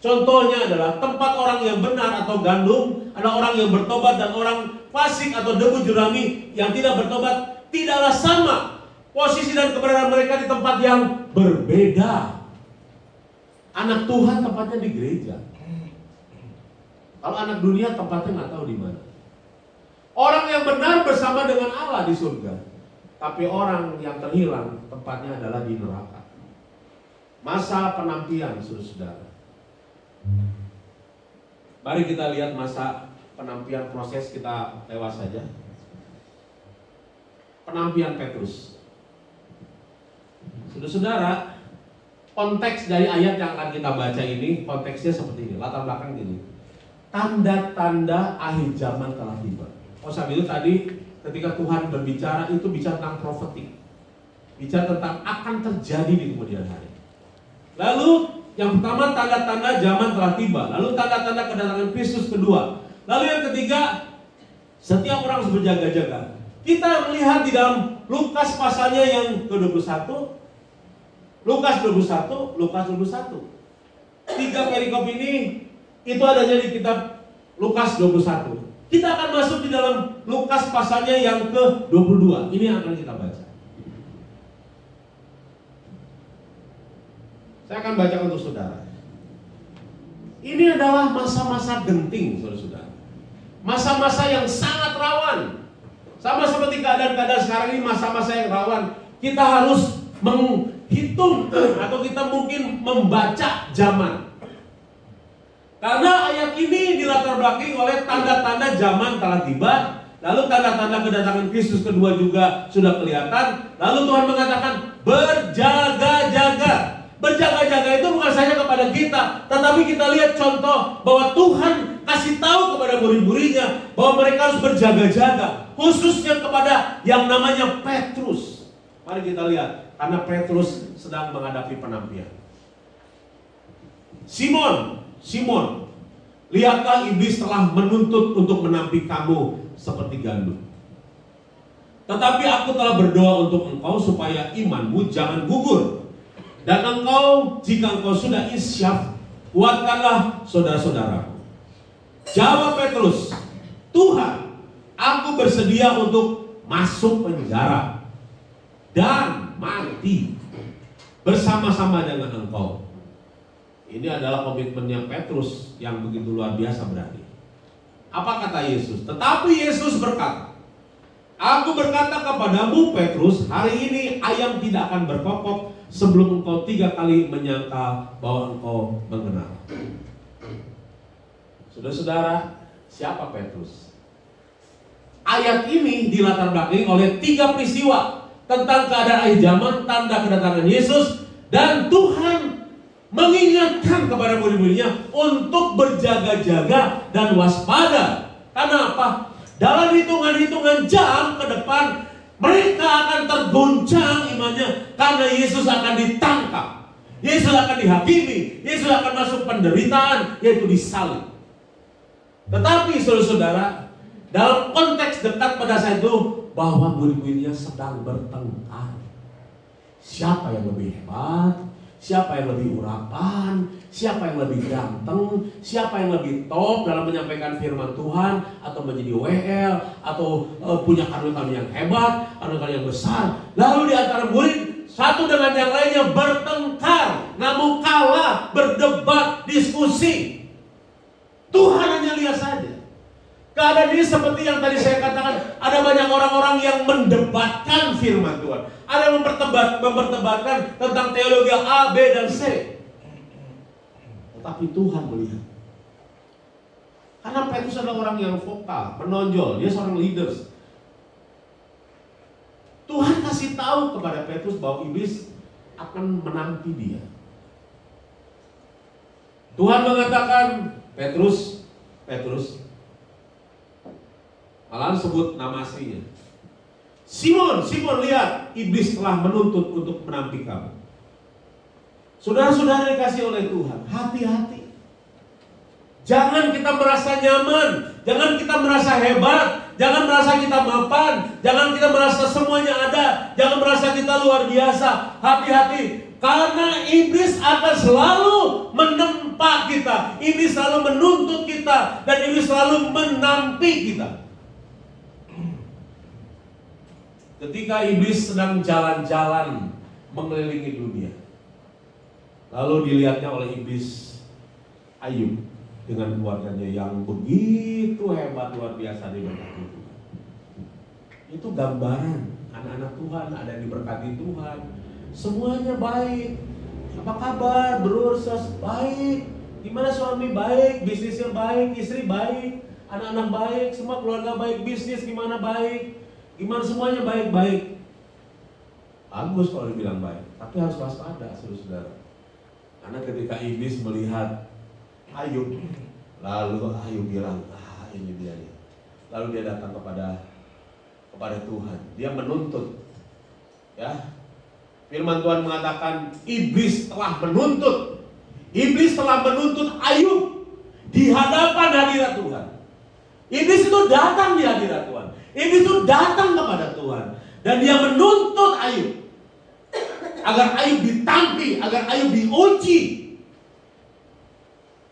Contohnya adalah tempat orang yang benar atau gandum adalah orang yang bertobat, dan orang fasik atau debu jerami yang tidak bertobat tidaklah sama. Posisi dan keberadaan mereka di tempat yang berbeda. Anak Tuhan tempatnya di gereja. Kalau anak dunia tempatnya nggak tahu di mana. Orang yang benar bersama dengan Allah di surga, tapi orang yang terhilang tempatnya adalah di neraka. Masa penampian, saudara-saudara. Mari kita lihat masa penampian, proses kita lewat saja. Penampian Petrus. Saudara-saudara, konteks dari ayat yang akan kita baca ini, konteksnya seperti ini, latar belakang gini. Tanda-tanda akhir zaman telah tiba. Saat itu tadi ketika Tuhan berbicara, itu bicara tentang profetik. Bicara tentang akan terjadi di kemudian hari. Lalu yang pertama, tanda-tanda zaman telah tiba. Lalu tanda-tanda kedatangan Kristus kedua. Lalu yang ketiga, setiap orang harus berjaga-jaga. Kita melihat di dalam Lukas pasalnya yang ke-21, Lukas 21. 3 perikop ini itu adanya di kitab Lukas 21. Kita akan masuk di dalam Lukas pasalnya yang ke-22. Ini yang akan kita baca. Saya akan baca untuk saudara. Ini adalah masa-masa genting, saudara-saudara. Masa-masa yang sangat rawan. Sama seperti keadaan-keadaan sekarang ini, masa-masa yang rawan. Kita harus menghitung atau kita mungkin membaca zaman. Karena ayat ini dilatar belakangi oleh tanda-tanda zaman telah tiba. Lalu tanda-tanda kedatangan Kristus kedua juga sudah kelihatan. Lalu Tuhan mengatakan berjaga-jaga. Berjaga-jaga itu bukan saja kepada kita, tetapi kita lihat contoh bahwa Tuhan kasih tahu kepada murid-muridnya bahwa mereka harus berjaga-jaga, khususnya kepada yang namanya Petrus. Mari kita lihat, karena Petrus sedang menghadapi penampian. Simon, lihatlah iblis telah menuntut untuk menampi kamu seperti gandum. Tetapi aku telah berdoa untuk engkau supaya imanmu jangan gugur. Dan engkau, jika engkau sudah insyaf, kuatkanlah saudara-saudaraku. Jawab Petrus, Tuhan, aku bersedia untuk masuk penjara dan mati bersama-sama dengan engkau. Ini adalah komitmennya Petrus yang begitu luar biasa berani. Apa kata Yesus? Tetapi Yesus berkata, aku berkata kepadamu Petrus, hari ini ayam tidak akan berkokok sebelum engkau 3 kali menyangka bahwa engkau mengenal. Saudara-saudara, siapa Petrus? Ayat ini dilatar belakangi oleh 3 peristiwa tentang keadaan akhir zaman, tanda kedatangan Yesus, dan Tuhan mengingatkan kepada murid-muridnya untuk berjaga-jaga dan waspada. Karena apa? Dalam hitungan-hitungan jam ke depan, mereka akan tergoncang imannya karena Yesus akan ditangkap. Yesus akan dihakimi. Yesus akan masuk penderitaan, yaitu disalib. Tetapi saudara-saudara, dalam konteks dekat pada saat itu, bahwa murid-muridnya sedang bertengkar. Siapa yang lebih hebat? Siapa yang lebih urapan? Siapa yang lebih ganteng? Siapa yang lebih top dalam menyampaikan firman Tuhan? Atau menjadi WL? Atau punya karunia yang hebat? Karunia yang besar? Lalu di antara murid, satu dengan yang lainnya bertengkar, namun kalah, berdebat, diskusi. Tuhan hanya lihat saja. Keadaan ini seperti yang tadi saya katakan, ada banyak orang-orang yang mendebatkan firman Tuhan. Ada yang memperdebatkan tentang teologi A, B, dan C. Tetapi Tuhan melihat. Karena Petrus adalah orang yang vokal, menonjol, dia seorang leader. Tuhan kasih tahu kepada Petrus bahwa iblis akan menanti dia. Tuhan mengatakan, Petrus, malah sebut nama aslinya. Simon, lihat, iblis telah menuntut untuk menampi kamu. Saudara-saudara dikasih oleh Tuhan, hati-hati. Jangan kita merasa nyaman, jangan kita merasa hebat, jangan merasa kita mapan, jangan kita merasa semuanya ada, jangan merasa kita luar biasa. Hati-hati, karena iblis akan selalu menempa kita, iblis selalu menuntut kita, dan iblis selalu menampi kita. Ketika iblis sedang jalan-jalan mengelilingi dunia, lalu dilihatnya oleh iblis Ayub dengan keluarganya yang begitu hebat, luar biasa diberkati Tuhan. Itu gambaran anak-anak Tuhan ada yang diberkati Tuhan. Semuanya baik. Apa kabar, Bro? Baik. Gimana suami? Baik. Bisnisnya baik. Istri baik. Anak-anak baik. Semua keluarga baik. Bisnis gimana? Baik. Gimana semuanya baik-baik. Bagus kalau dibilang baik. Tapi harus waspada, saudara-saudara. Karena ketika iblis melihat Ayub, lalu Ayub bilang, ini dia nih. Lalu dia datang kepada Tuhan. Dia menuntut. Ya. Firman Tuhan mengatakan iblis telah menuntut. Iblis telah menuntut Ayub di hadapan hadirat Tuhan. Iblis itu datang di hadirat Tuhan. Iblis itu datang kepada Tuhan. Dan dia menuntut Ayub agar Ayub ditampi, agar Ayub diuji.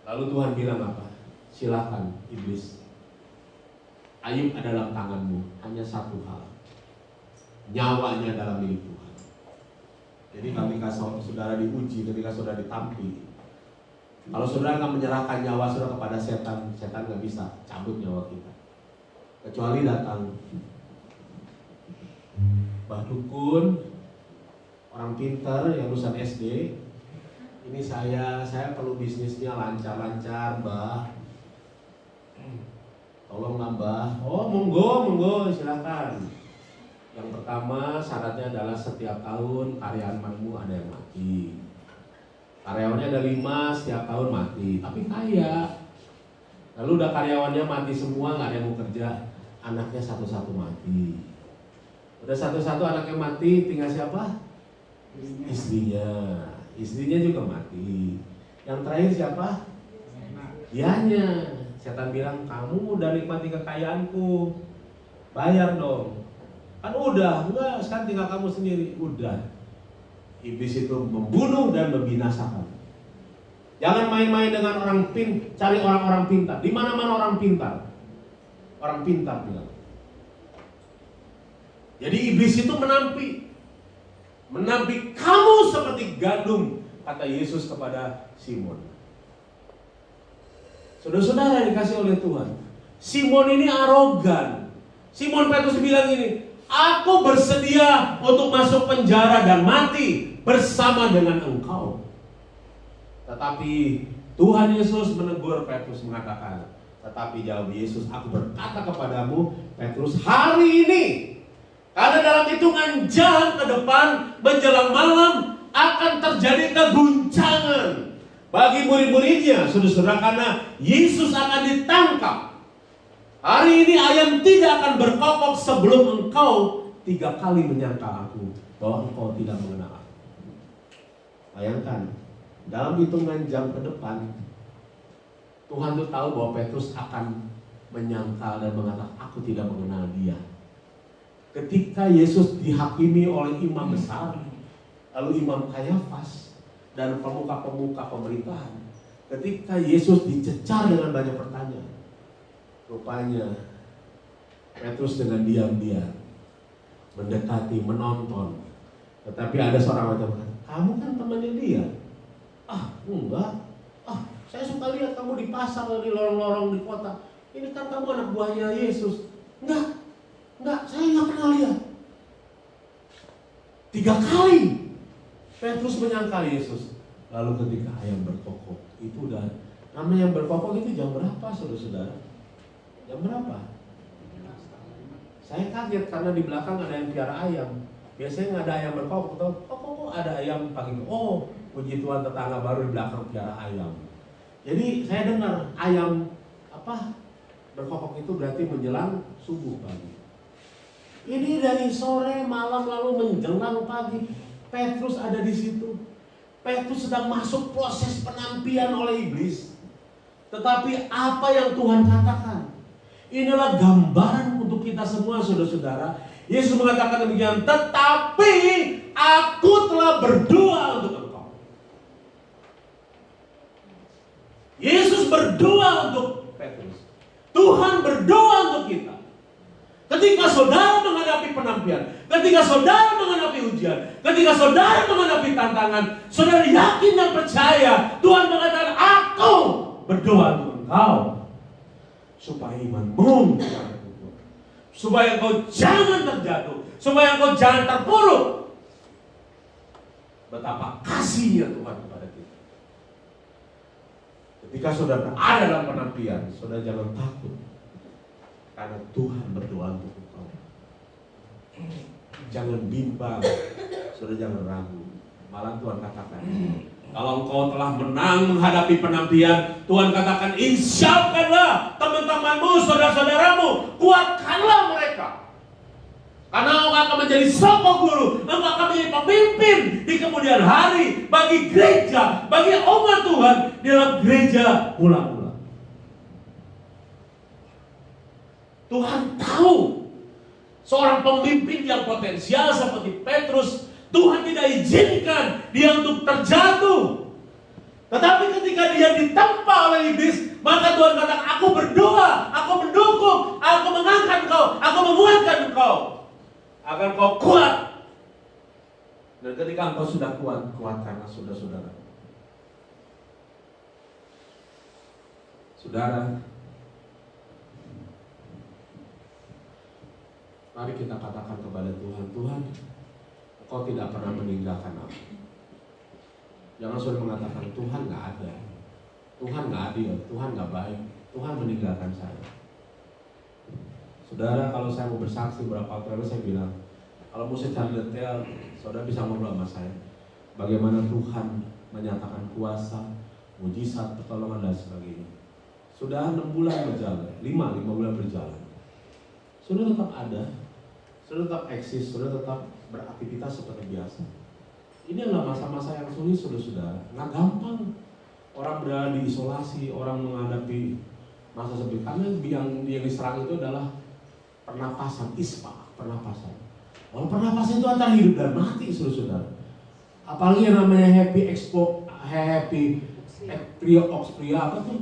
Lalu Tuhan bilang apa? Silakan iblis. Ayub ada dalam tanganmu. Hanya satu hal. Nyawanya dalam milik Tuhan. Jadi ketika saudara diuji, ketika saudara ditampi, kalau saudara nggak menyerahkan nyawa saudara kepada setan, setan nggak bisa cabut nyawa kita. Kecuali datang Mbah Dukun, orang pintar yang lulusan SD. Ini saya perlu bisnisnya lancar-lancar, Mbah. Tolonglah, Mbah. Oh, monggo, silakan. Yang pertama syaratnya adalah setiap tahun karyawanmu ada yang mati. Karyawannya ada 5, setiap tahun mati, tapi kaya. Lalu udah karyawannya mati semua, nggak ada yang mau kerja, anaknya satu-satu mati. Udah satu-satu anaknya mati, tinggal siapa? Istrinya juga mati. Yang terakhir siapa? Dianya. Setan bilang, kamu udah nikmati kekayaanku, bayar dong. Kan udah, enggak, sekarang tinggal kamu sendiri. Udah. Iblis itu membunuh dan membinasakan. Jangan main-main dengan cari orang-orang pintar. Di mana-mana orang pintar. Orang pintar bilang. Jadi iblis itu menampi kamu seperti gandum, kata Yesus kepada Simon. Saudara-saudara yang dikasih oleh Tuhan, Simon ini arogan. Simon Petrus bilang ini, aku bersedia untuk masuk penjara dan mati bersama dengan engkau. Tetapi Tuhan Yesus menegur Petrus mengatakan, tetapi jawab Yesus, aku berkata kepadamu Petrus, hari ini, karena dalam hitungan jam ke depan menjelang malam akan terjadi keguncangan bagi murid-muridnya, saudara-saudara, karena Yesus akan ditangkap. Hari ini ayam tidak akan berkokok sebelum engkau 3 kali menyangka aku bahwa engkau tidak mengenal aku. Bayangkan, dalam hitungan jam ke depan Tuhan tuh tahu bahwa Petrus akan menyangkal dan mengatakan aku tidak mengenal dia. Ketika Yesus dihakimi oleh imam besar, lalu imam Kayafas dan pemuka-pemuka pemerintahan, ketika Yesus dicecar dengan banyak pertanyaan, rupanya Petrus dengan diam-diam mendekati, menonton. Tetapi ada seorang macam, kamu kan temannya dia. Enggak. Saya suka lihat kamu di pasar, di lorong-lorong di kota. Ini kan kamu anak buahnya Yesus. Enggak, saya nggak pernah lihat. 3 kali Petrus menyangkal Yesus. Lalu ketika ayam berkokok, itu udah, namanya yang berkokok itu jam berapa, saudara-saudara? Jam berapa? Saya kaget karena di belakang ada yang piara ayam. Biasanya nggak ada ayam berkokok, kok ada ayam pagi. Oh, puji Tuhan, tetangga baru di belakang piara ayam. Jadi saya dengar ayam berkokok itu berarti menjelang subuh pagi. Ini dari sore malam lalu menjelang pagi. Petrus ada di situ. Petrus sedang masuk proses penampian oleh iblis. tetapi apa yang Tuhan katakan. Inilah gambaran untuk kita semua, saudara-saudara. Yesus mengatakan demikian, tetapi aku telah berdoa untuk engkau. Yesus berdoa untuk Petrus. Tuhan berdoa untuk kita. Ketika saudara menghadapi penampian, ketika saudara menghadapi ujian, ketika saudara menghadapi tantangan, saudara yakin dan percaya Tuhan mengatakan, aku berdoa untuk engkau supaya imanmu jangan gugur, supaya engkau jangan terjatuh, supaya engkau jangan terpuruk. Betapa kasihnya Tuhan kepada kita. Ketika saudara berada dalam penampian, saudara jangan takut, karena Tuhan berdoa untuk engkau. Jangan bimbang, saudara jangan ragu. Malah Tuhan katakan, kalau engkau telah menang menghadapi penampian, Tuhan katakan, insyafkanlah teman-temanmu, saudara-saudaramu, kuatkanlah mereka. Karena engkau akan menjadi sokong guru, engkau akan menjadi pemimpin di kemudian hari bagi gereja, bagi umat Tuhan di dalam gereja mula-mula. Tuhan tahu seorang pemimpin yang potensial seperti Petrus, Tuhan tidak izinkan dia untuk terjatuh. Tetapi ketika dia ditempa oleh iblis, maka Tuhan katakan, aku berdoa, aku mendukung, aku mengangkat engkau, aku menguatkan engkau, agar kau kuat. Dan ketika engkau sudah kuat, kuatkanlah saudara-saudara. Saudara, mari kita katakan kepada Tuhan, Tuhan, Engkau tidak pernah meninggalkan aku. Jangan sudah mengatakan, Tuhan gak ada, Tuhan gak adil, Tuhan gak baik, Tuhan meninggalkan saya. Saudara, kalau saya mau bersaksi berapa kali saya bilang, kalau mau secara detail, saudara bisa ngobrol sama saya, bagaimana Tuhan menyatakan kuasa, mujizat, pertolongan dan sebagainya. Sudah 6 bulan berjalan, 5 bulan berjalan, sudah tetap ada, sudah tetap eksis, sudah tetap beraktivitas seperti biasa. Ini adalah masa-masa yang sulit, saudara-saudara. Nggak gampang orang berada di isolasi, orang menghadapi masa seperti, karena yang diserang itu adalah pernapasan, ispa, pernapasan. Kalau pernapasan itu antara hidup dan mati, saudara-saudara. Apalagi yang namanya happy apa tuh?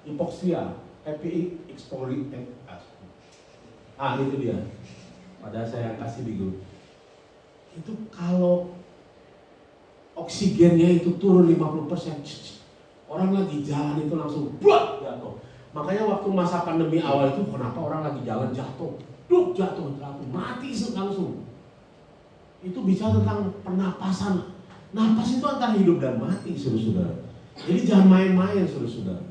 Hipoksia, happy exporia. Itu dia. Padahal saya kasih di grup. Itu kalau oksigennya itu turun 50%, orang lagi jalan itu langsung jatuh. Makanya waktu masa pandemi awal itu, kenapa orang lagi jalan jatuh, jatuh, mati langsung. Itu bicara tentang pernapasan. Napas itu antara hidup dan mati, saudara-saudara. Jadi jangan main-main, saudara-saudara.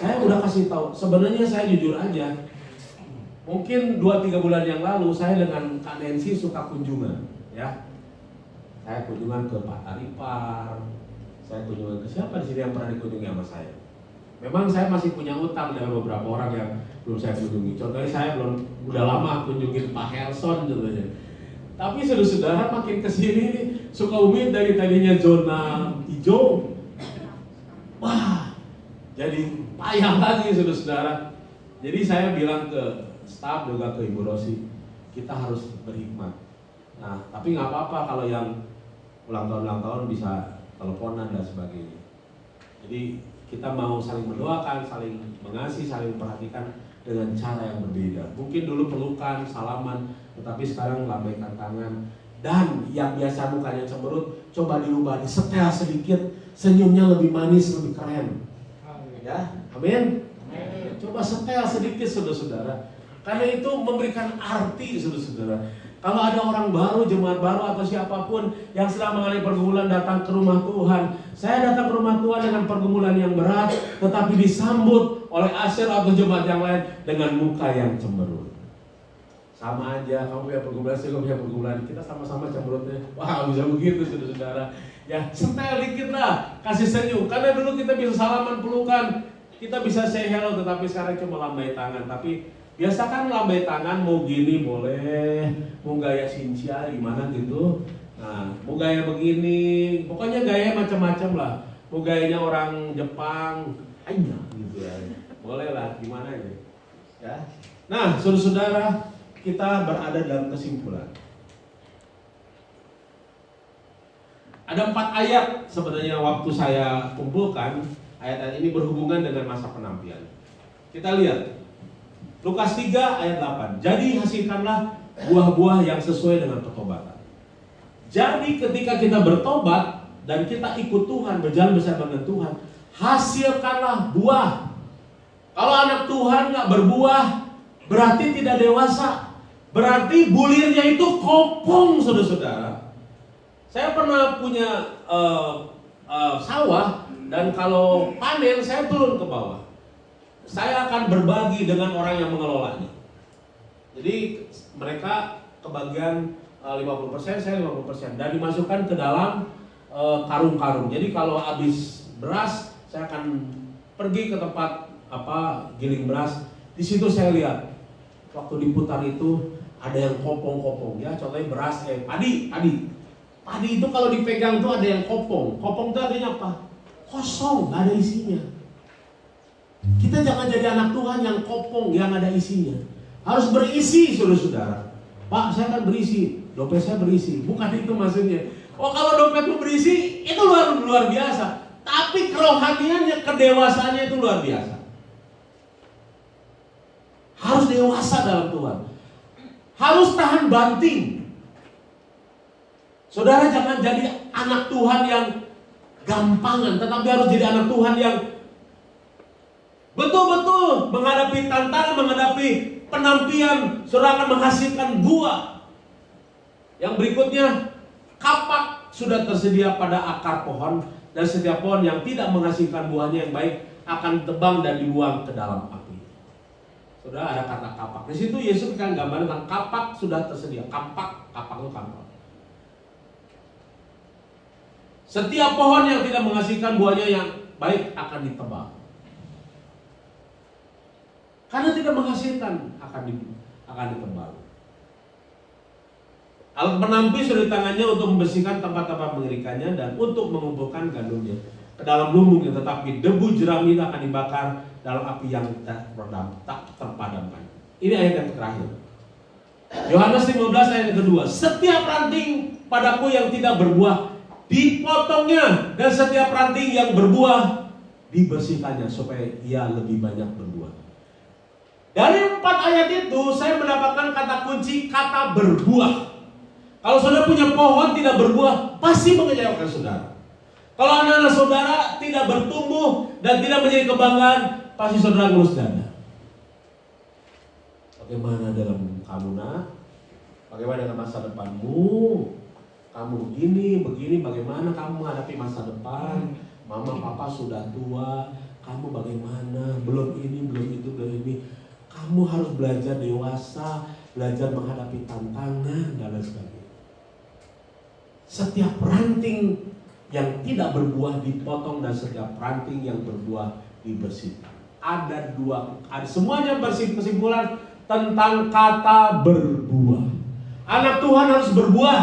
Saya udah kasih tahu. Sebenarnya saya jujur aja, mungkin 2-3 bulan yang lalu saya dengan Kak Nancy suka kunjungan, ya. Saya kunjungan ke Pak Taripar, saya kunjungan ke siapa di sini yang pernah dikunjungi sama saya. Memang saya masih punya utang dengan beberapa orang yang belum saya kunjungi. Contohnya saya udah lama kunjungin Pak Helson contohnya. Tapi saudara-saudara makin kesini Sukabumi dari tadinya zona hijau, wah, jadi payah lagi saudara-saudara. Jadi saya bilang ke staf juga ke Ibu Rosi, kita harus berhikmat. Nah, tapi nggak apa-apa kalau yang ulang tahun bisa teleponan dan sebagainya. Jadi kita mau saling mendoakan, saling mengasihi, saling memperhatikan dengan cara yang berbeda. Mungkin dulu pelukan, salaman, tetapi sekarang lambaikan tangan. Dan yang biasa mukanya cemberut, coba dirubah, disetel sedikit, senyumnya lebih manis, lebih keren. Ya, amin. Coba setel sedikit, saudara-saudara. Karena itu memberikan arti, saudara-saudara. Kalau ada orang baru, jemaat baru atau siapapun yang sedang mengalami pergumulan datang ke rumah Tuhan. Saya datang ke rumah Tuhan dengan pergumulan yang berat, tetapi disambut oleh Asher atau jemaat yang lain dengan muka yang cemberut. Sama aja, kamu punya pergumulan, saya punya pergumulan, kita sama-sama cemberutnya. Wah, bisa begitu, saudara-saudara. Ya, setel dikit lah, kasih senyum. Karena dulu kita bisa salaman, pelukan, kita bisa say hello, tetapi sekarang cuma lambai tangan. Tapi biasakan lambai tangan, mau gini boleh, mau gaya Cynthia gimana gitu. Nah, mau gaya begini, pokoknya gaya macam-macam lah. gayanya orang Jepang, aja gitu ya. Boleh lah, gimana ini? Ya. Nah, saudara-saudara, kita berada dalam kesimpulan. Ada 4 ayat sebenarnya waktu saya kumpulkan. Ayat-ayat ini berhubungan dengan masa penampian. Kita lihat Lukas 3 ayat 8. Jadi hasilkanlah buah-buah yang sesuai dengan pertobatan. Jadi ketika kita bertobat dan kita ikut Tuhan, berjalan bersama dengan Tuhan, hasilkanlah buah. Kalau anak Tuhan nggak berbuah, berarti tidak dewasa. Berarti bulirnya itu kopong, saudara-saudara. Saya pernah punya sawah, dan kalau panen saya turun ke bawah. Saya akan berbagi dengan orang yang mengelolanya. Jadi mereka kebagian 50%, saya 50%, dan dimasukkan ke dalam karung-karung. Jadi kalau habis beras, saya akan pergi ke tempat giling beras. Di situ saya lihat waktu diputar itu ada yang kopong-kopong, ya. Contohnya beras, padi itu kalau dipegang tuh ada yang kopong. Kopong itu artinya apa? Kosong, nggak ada isinya. Kita jangan jadi anak Tuhan yang kopong, yang ada isinya. Harus berisi, saudara-saudara. Pak, saya akan berisi, dompet saya berisi. Bukan itu maksudnya. Oh, kalau dompetmu berisi, itu luar biasa. Tapi kerohaniannya, kedewasaannya itu luar biasa. Harus dewasa dalam Tuhan. Harus tahan banting. Saudara jangan jadi anak Tuhan yang gampangan, tetapi harus jadi anak Tuhan yang betul-betul menghadapi tantangan, menghadapi penampian. Saudara akan menghasilkan buah. Yang berikutnya, kapak sudah tersedia pada akar pohon, dan setiap pohon yang tidak menghasilkan buahnya yang baik akan tebang dan dibuang ke dalam api. Saudara, ada kata kapak. Di situ Yesus kan gambar tentang kapak sudah tersedia. Kapak itu kapak. Setiap pohon yang tidak menghasilkan buahnya yang baik akan ditebang. Karena tidak menghasilkan akan ditebang. Alat penampi sudah di tangannya untuk membersihkan tempat-tempat mengerikannya dan untuk mengumpulkan gandumnya ke dalam lumbungnya, tetapi debu jerami akan dibakar dalam api yang tak terpadamkan. Ini ayat yang terakhir. Yohanes 15 ayat yang kedua. Setiap ranting padaku yang tidak berbuah dipotongnya, dan setiap ranting yang berbuah dibersihkannya supaya ia lebih banyak berbuah. Dari 4 ayat itu saya mendapatkan kata kunci, kata berbuah. Kalau saudara punya pohon tidak berbuah, pasti mengecewakan saudara. Kalau anak-anak saudara tidak bertumbuh dan tidak menjadi kebanggaan, pasti saudara ngurus dada. Bagaimana dalam kamu, nak? Bagaimana dengan masa depanmu? Kamu begini, bagaimana kamu menghadapi masa depan? Mama, papa sudah tua, kamu bagaimana? Belum ini, belum itu, belum ini. Kamu harus belajar dewasa, belajar menghadapi tantangan, dan lain sebagainya. Setiap ranting yang tidak berbuah dipotong, dan setiap ranting yang berbuah dibersihkan. Semuanya berkesimpulan tentang kata berbuah. Anak Tuhan harus berbuah.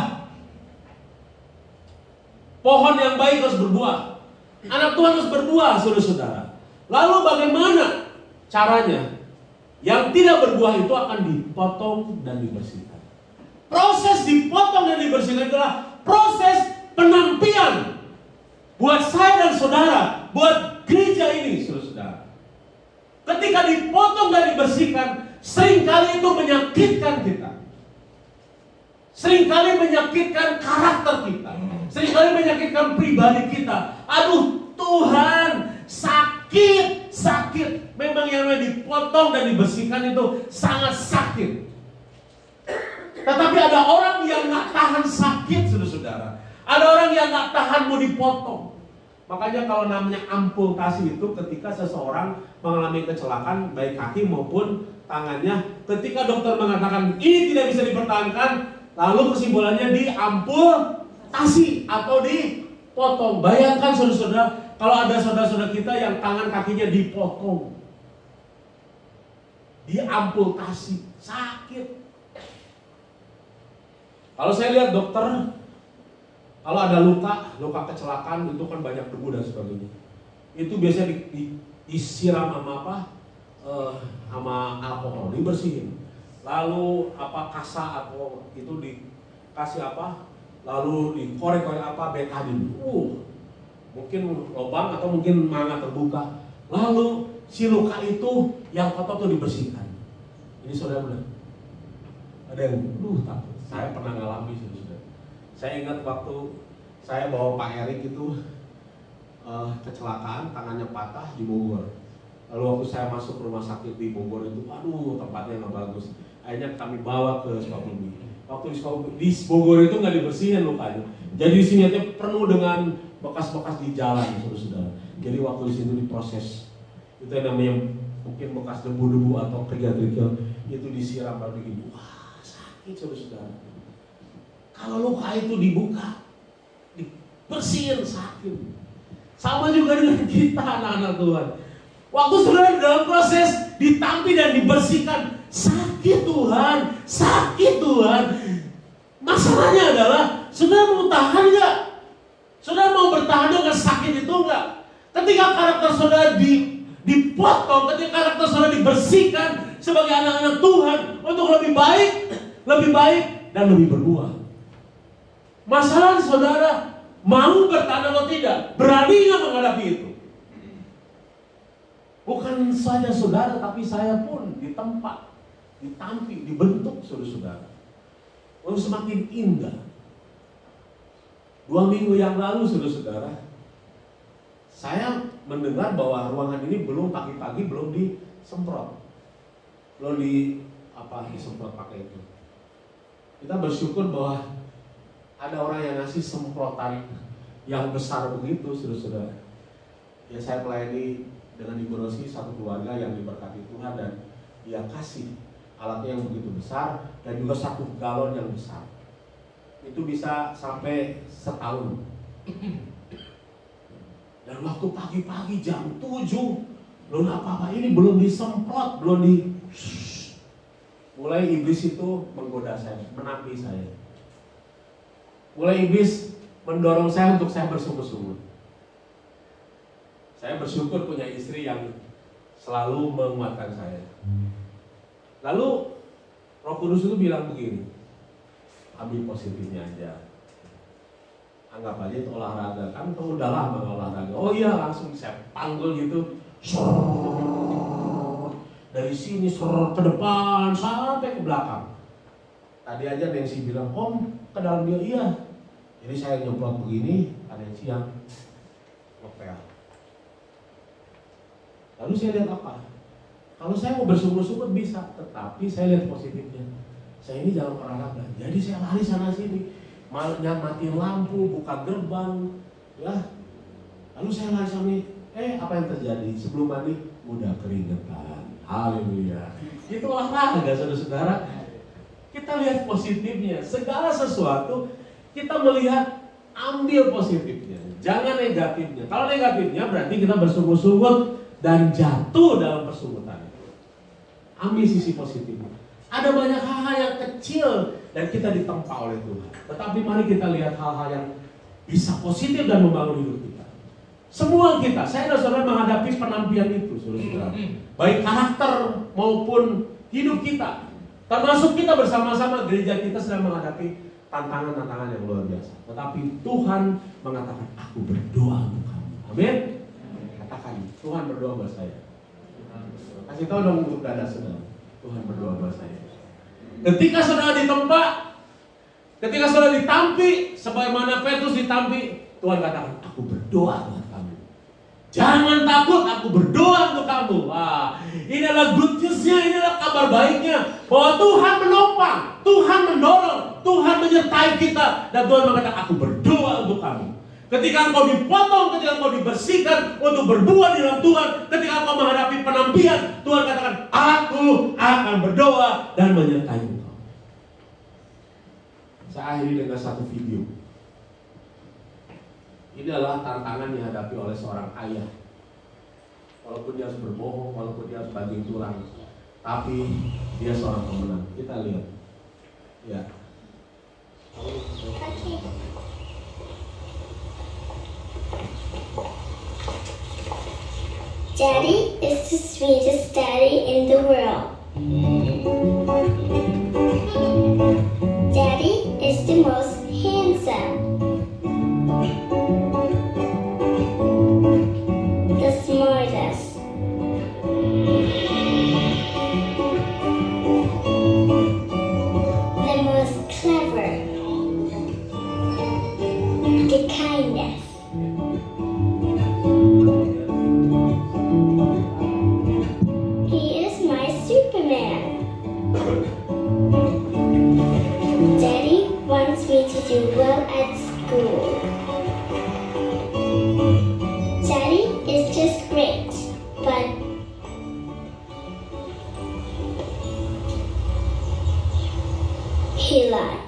Pohon yang baik harus berbuah. Anak Tuhan harus berbuah, saudara-saudara. Lalu bagaimana caranya? Yang tidak berbuah itu akan dipotong dan dibersihkan. Proses dipotong dan dibersihkan adalah proses penampian buat saya dan saudara, buat gereja ini, saudara-saudara. Ketika dipotong dan dibersihkan, seringkali itu menyakitkan kita. Seringkali menyakitkan karakter kita. Seringkali menyakitkan pribadi kita. Aduh Tuhan, sakit. Memang yang dipotong dan dibersihkan itu sangat sakit. Tetapi ada orang yang gak tahan sakit, saudara-saudara. Ada orang yang gak tahan mau dipotong. Makanya kalau namanya amputasi itu ketika seseorang mengalami kecelakaan baik kaki maupun tangannya, ketika dokter mengatakan ini tidak bisa dipertahankan, lalu kesimpulannya diamputasi atau dipotong. Bayangkan saudara-saudara, kalau ada saudara-saudara kita yang tangan kakinya dipotong, diamputasi, sakit. Kalau saya lihat dokter, Kalau ada luka kecelakaan itu kan banyak debu dan sebagainya. Itu biasanya disiram sama apa? Sama alkohol, dibersihin. Lalu kasa atau itu dikasih apa? Lalu dikorek-korek betadin. Mungkin lubang atau mungkin manga terbuka. Lalu si luka itu yang kotor tuh dibersihkan. Ini saudara benar. Ada yang takut. Saya pernah ngalami sih saudara. Saya ingat waktu saya bawa Pak Erik itu kecelakaan, tangannya patah di Bogor. Lalu waktu saya masuk rumah sakit di Bogor itu, tempatnya nggak bagus. Akhirnya kami bawa ke Sukabumi. Waktu di Bogor itu nggak dibersihin lukanya. Jadi di sini aja penuh dengan bekas-bekas di jalan, saudara. Jadi waktu di situ diproses, itu yang namanya mungkin bekas debu-debu atau kerikil itu disiram baru begini. Wah, sakit saudara. Kalau luka itu dibuka, dibersihin, sakit. Sama juga dengan kita anak-anak Tuhan. Waktu saudara dalam proses ditampi dan dibersihkan, sakit Tuhan. Masalahnya adalah saudara mau tahan nggak? Saudara mau bertahan dengan sakit itu nggak? Ketika karakter saudara dipotong, ketika karakter saudara dibersihkan sebagai anak-anak Tuhan untuk lebih baik dan lebih berbuah. Masalah saudara mau bertahan atau tidak, berani nggak menghadapi itu? Bukan saja saudara, tapi saya pun ditampi, dibentuk saudara-saudara. Lalu semakin indah. 2 minggu yang lalu saudara-saudara, saya mendengar bahwa ruangan ini pagi-pagi belum disemprot. Belum disemprot pakai itu. Kita bersyukur bahwa ada orang yang ngasih semprotan yang besar begitu saudara-saudara. Ya, saya melayani dengan Ibu Rosi, satu keluarga yang diberkati Tuhan, dan dia kasih alatnya yang begitu besar dan juga 1 galon yang besar. Itu bisa sampai setahun. Dan waktu pagi-pagi jam 7, belum apa-apa ini belum disemprot, mulai iblis itu menggoda saya, menampi saya. Mulai iblis mendorong saya untuk saya bersungguh-sungguh. Saya bersyukur punya istri yang selalu menguatkan saya. Lalu Roh Kudus itu bilang begini, ambil positifnya aja. Anggap aja itu olahraga, kan kamu udah lama gak olahraga. Oh iya, langsung saya panggil gitu, dari sini ke depan sampai ke belakang. Tadi aja Nancy bilang, Om ke dalam dia, iya. Jadi saya nyemprot begini, ada Nancy yang ngepel. Lalu saya lihat apa? Kalau saya mau bersungguh-sungguh bisa, tetapi saya lihat positifnya. Saya ini jalan olahraga, jadi saya lari sana sini, malah matiin lampu, buka gerbang, ya. Lalu saya lari sana, apa yang terjadi? Sebelum mandi, udah keringetan. Haleluya. Itu olahraga, saudara-saudara. Kita lihat positifnya. Segala sesuatu kita melihat, ambil positifnya, jangan negatifnya. Kalau negatifnya berarti kita bersungguh-sungguh dan jatuh dalam persungguhan. Ambil sisi positifnya. Ada banyak hal-hal yang kecil dan kita ditempa oleh Tuhan. Tetapi mari kita lihat hal-hal yang bisa positif dan membangun hidup kita. Semua kita, saya dan saudara menghadapi penampian itu, saudara. Baik karakter maupun hidup kita. Termasuk kita bersama-sama, gereja kita sedang menghadapi tantangan-tantangan yang luar biasa. Tetapi Tuhan mengatakan, aku berdoa untuk kamu. Amin. Katakan, Tuhan berdoa buat saya. Kasih tahu dong untuk dada saudara, Tuhan berdoa buat saya. Ketika saudara ditempa, ketika saudara ditampi, sebagaimana Petrus ditampi, Tuhan katakan, aku berdoa buat kamu. Jangan takut, aku berdoa untuk kamu. Wah, ini adalah good news-nya, ini adalah kabar baiknya, bahwa Tuhan menopang, Tuhan mendorong, Tuhan menyertai kita, dan Tuhan mengatakan, aku berdoa untuk kamu. Ketika engkau dipotong, ketika engkau dibersihkan untuk berbuat di dalam Tuhan, ketika engkau menghadapi penampian, Tuhan katakan, aku akan berdoa dan menyertai engkau. Saya akhiri dengan satu video. Ini adalah tantangan yang dihadapi oleh seorang ayah. Walaupun dia harus berbohong, walaupun dia harus banting tulang, tapi dia seorang pemenang. Kita lihat. Ya. Daddy is the sweetest daddy in the world. Daddy is the most handsome, the smartest, the most clever, the kindest. He is my Superman. Daddy wants me to do well at school. Daddy is just great, but he lies.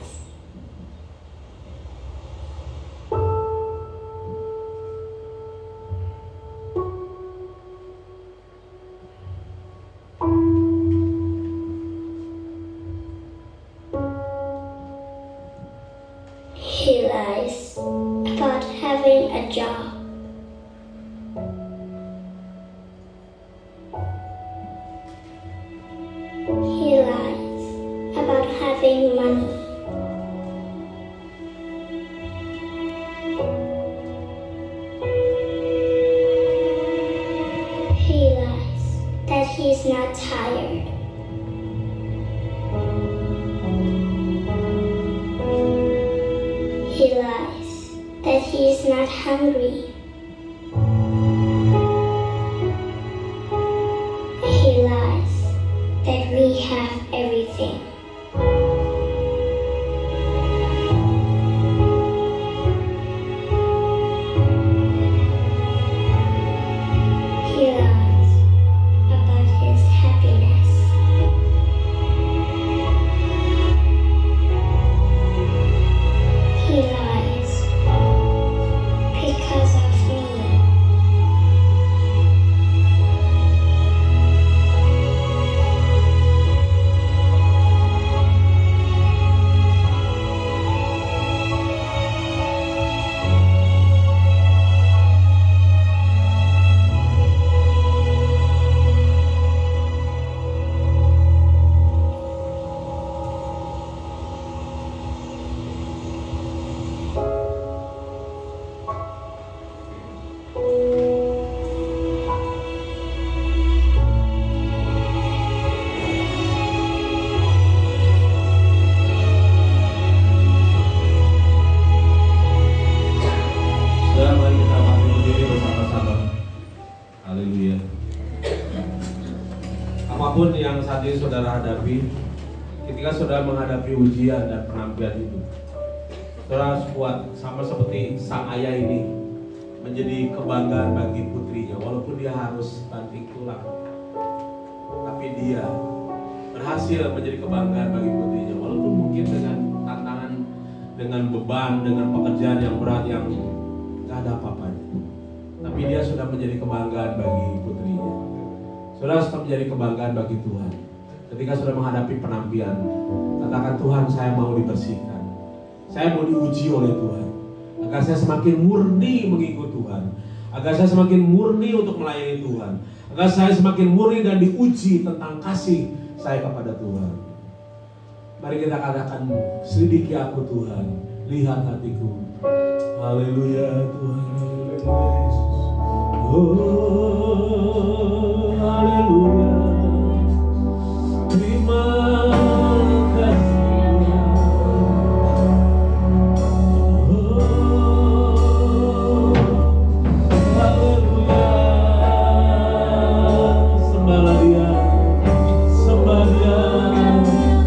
He lies about having a job. He lies about having money. He lies that he's not tired. He lies that he is not hungry. He lies that we have everything. He lies about his happiness. He lies because of me. Saudara, mari kita bangkit berdiri bersama-sama. Haleluya. Apapun yang saat ini saudara hadapi, ketika saudara menghadapi ujian dan penampilan itu, saudara harus kuat, sama seperti sang ayah ini menjadi kebanggaan bagi putrinya. Walaupun dia harus banting tulang, tapi dia berhasil menjadi kebanggaan bagi putrinya. Walaupun mungkin dengan tantangan, dengan beban, dengan pekerjaan yang berat yang gak ada apa-apanya, tapi dia sudah menjadi kebanggaan bagi putrinya. Saudara sudah menjadi kebanggaan bagi Tuhan. Ketika sudah menghadapi penampilan, katakan, Tuhan, saya mau dibersihkan, saya mau diuji oleh Tuhan, agar saya semakin murni mengikut Tuhan, agar saya semakin murni untuk melayani Tuhan, agar saya semakin murni dan diuji tentang kasih saya kepada Tuhan. Mari kita katakan, selidiki aku Tuhan, lihat hatiku. Haleluya Tuhan, haleluya Yesus. Oh, haleluya. Terima kasih. Oh, haleluya. Sembahlah Dia, sembah Dia.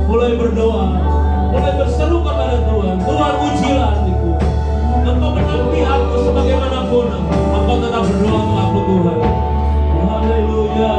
Mulai berdoa, mulai berseru kepada Tuhan. Tuhan, ujilah hatiku. Engkau menampil aku sebagaimanapun, engkau tetap berdoa untuk aku Tuhan. Haleluya.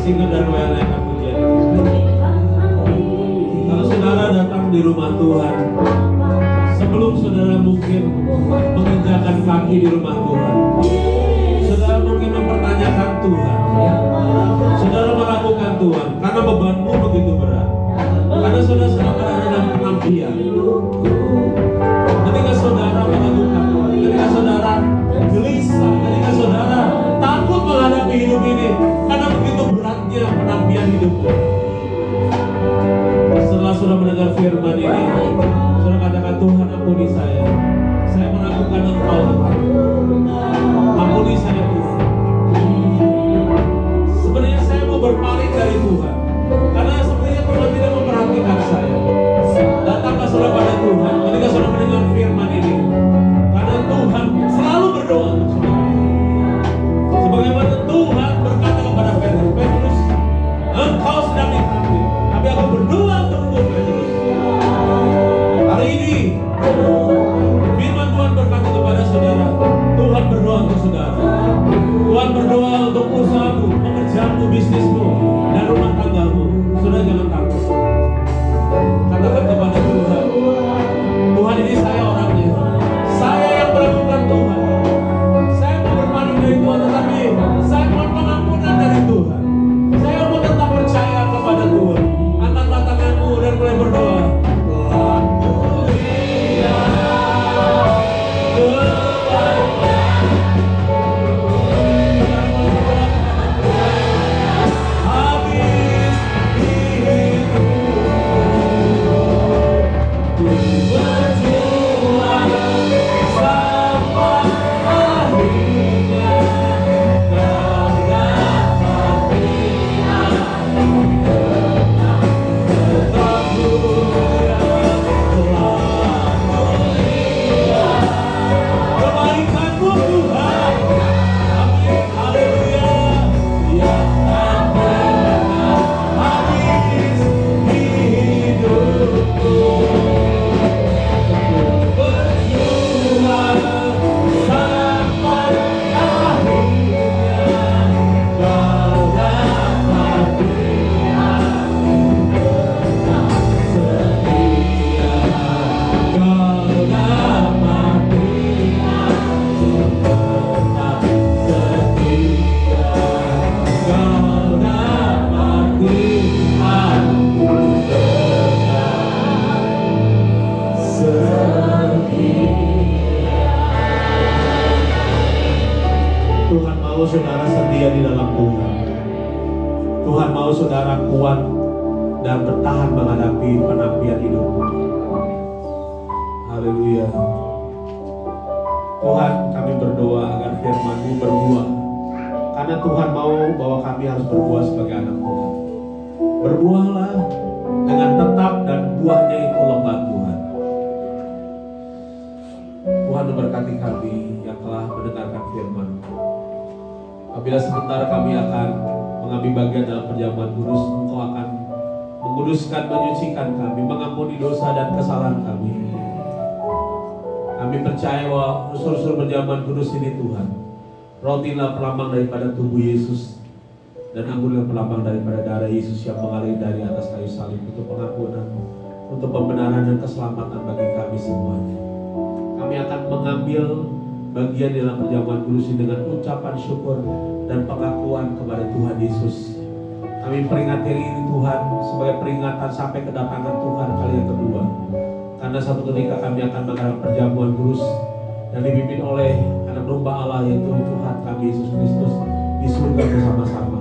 singer dan WL yang akan pujian. Kalau saudara datang di rumah Tuhan, sebelum saudara mungkin menginjakan kaki di rumah Tuhan, saudara mungkin mempertanyakan Tuhan. Saudara meragukan Tuhan karena bebanmu begitu berat. Karena saudara sedang berada dalam penampian. Ketika saudara meragukan Tuhan, ketika saudara gelisah, ketika saudara takut menghadapi hidup ini karena begitu beratnya penampian hidupmu. Setelah sudah mendengar firman ini, saudara katakan, Tuhan ampuni saya meragukan Engkau Tuhan. Ampuni saya Tuhan. Sebenarnya saya mau berpaling dari Tuhan, karena sebenarnya Tuhan tidak memperhatikan saya. Datanglah saudara pada Tuhan ketika saudara mendengar firman ini, karena Tuhan selalu berdoa untuk saudara. Sebagaimana Tuhan berkata kepada Petrus, engkau sedang diambil, tapi aku berdoa untuk Petrus. Hari ini firman Tuhan berkata kepada saudara, Tuhan berdoa untuk saudara. Tuhan berdoa untuk usahamu, pekerjaanmu, bisnismu, dan rumah tanggamu. Saudara jangan takut. Katakan kepada Tuhan, Tuhan ini saya orangnya. Saya yang meragukan Tuhan. Saya mau berpaling dari Tuhan, tetapi saya mohon pengampunan dari Tuhan. Saya mau tetap percaya kepada Tuhan. Angkatlah tanganmu dan mulai berdoa. Tuhan mau saudara setia di dalam Tuhan. Tuhan mau saudara kuat dan bertahan menghadapi penampian hidupmu. Haleluya. Tuhan, kami berdoa agar firman-Mu berbuah. Karena Tuhan mau bahwa kami harus berbuah sebagai anak Tuhan. Berbuahlah dengan tetap dan buahnya itu lebat Tuhan. Tuhan memberkati kami yang telah mendengarkan firman-Mu. Apabila sebentar kami akan mengambil bagian dalam perjamuan kudus, Engkau akan menguduskan, menyucikan kami, mengampuni dosa dan kesalahan kami. Kami percaya bahwa unsur-unsur perjamuan kudus ini Tuhan, roti adalah pelambang daripada tubuh Yesus, dan anggur adalah pelambang daripada darah Yesus yang mengalir dari atas kayu salib untuk pengampunan, untuk pembenaran dan keselamatan bagi kami semuanya. Kami akan mengambil bagian dalam perjamuan kudus ini dengan ucapan syukur dan pengakuan kepada Tuhan Yesus. Kami peringati ini Tuhan sebagai peringatan sampai kedatangan Tuhan kali yang kedua. Karena satu ketika kami akan mengadakan perjamuan kudus dan dipimpin oleh anak domba Allah, yaitu Tuhan kami Yesus Kristus di surga bersama-sama.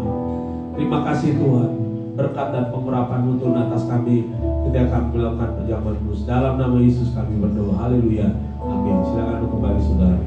Terima kasih Tuhan, berkat dan pengurapan-Mu turun atas kami ketika kami melakukan perjamuan kudus. Dalam nama Yesus kami berdoa. Haleluya. Amin. Silakan kembali saudara.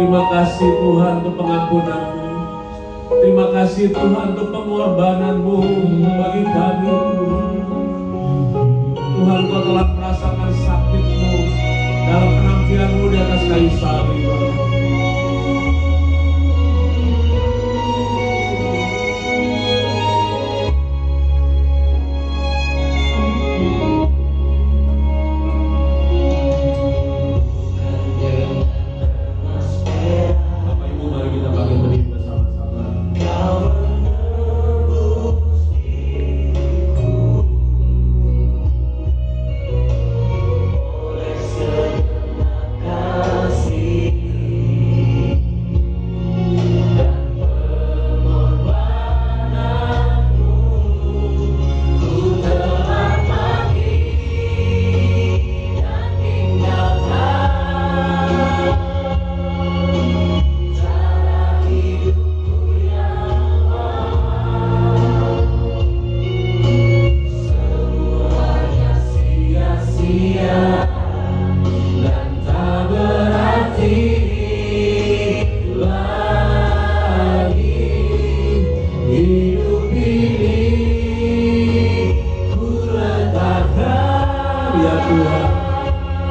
Terima kasih Tuhan untuk pengampunan-Mu. Terima kasih Tuhan untuk pengorbanan-Mu bagi kami. Tuhan, Kau telah merasakan sakit-Mu dalam penampilan-Mu di atas kayu salib.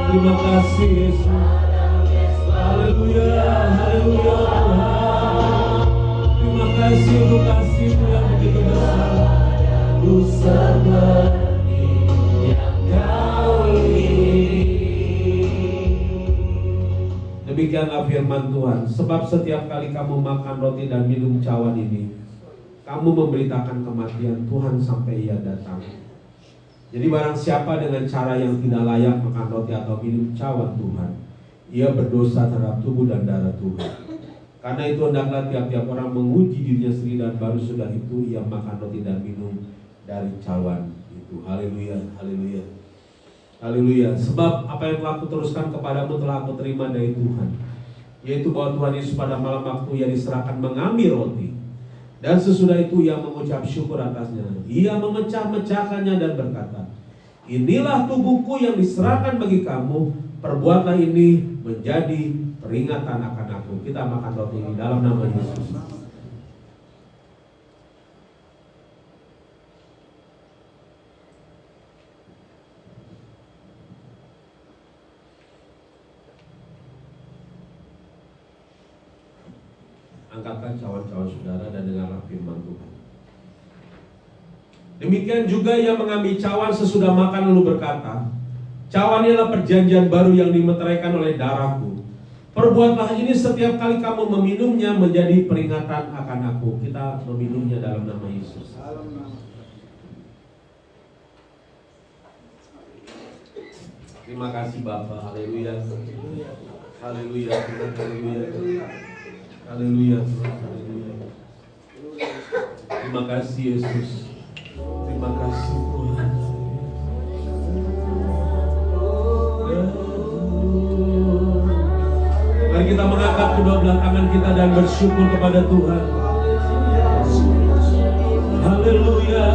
Terima kasih Yesus. Haleluya, haleluya Tuhan. Terima kasih untuk kasih-Mu yang begitu besar. Ku seperti yang Kau ingini. Demikianlah firman Tuhan. Sebab setiap kali kamu makan roti dan minum cawan ini, kamu memberitakan kematian Tuhan sampai Ia datang. Jadi barang siapa dengan cara yang tidak layak makan roti atau minum cawan Tuhan, ia berdosa terhadap tubuh dan darah Tuhan. Karena itu hendaklah tiap-tiap orang menguji dirinya sendiri, dan baru sudah itu ia makan roti dan minum dari cawan itu. Haleluya, haleluya, haleluya. Sebab apa yang telah aku teruskan kepadamu telah aku terima dari Tuhan, yaitu bahwa Tuhan Yesus pada malam waktu ia diserahkan mengambil roti, dan sesudah itu ia mengucap syukur atasnya. Ia memecah-mecahkannya dan berkata, inilah tubuhku yang diserahkan bagi kamu. Perbuatlah ini menjadi peringatan akan aku. Kita makan roti ini dalam nama Yesus. Angkatkan cawan-cawan saudara dan dengarlah firman Tuhan. Demikian juga ia mengambil cawan sesudah makan lalu berkata, cawan ini adalah perjanjian baru yang dimeteraikan oleh darahku. Perbuatlah ini setiap kali kamu meminumnya menjadi peringatan akan aku. Kita meminumnya dalam nama Yesus. Terima kasih Bapa. Haleluya. Haleluya. Haleluya. Haleluya. Haleluya. Terima kasih Yesus. Terima kasih Tuhan. Mari kita mengangkat kedua belah tangan kita dan bersyukur kepada Tuhan. Haleluya.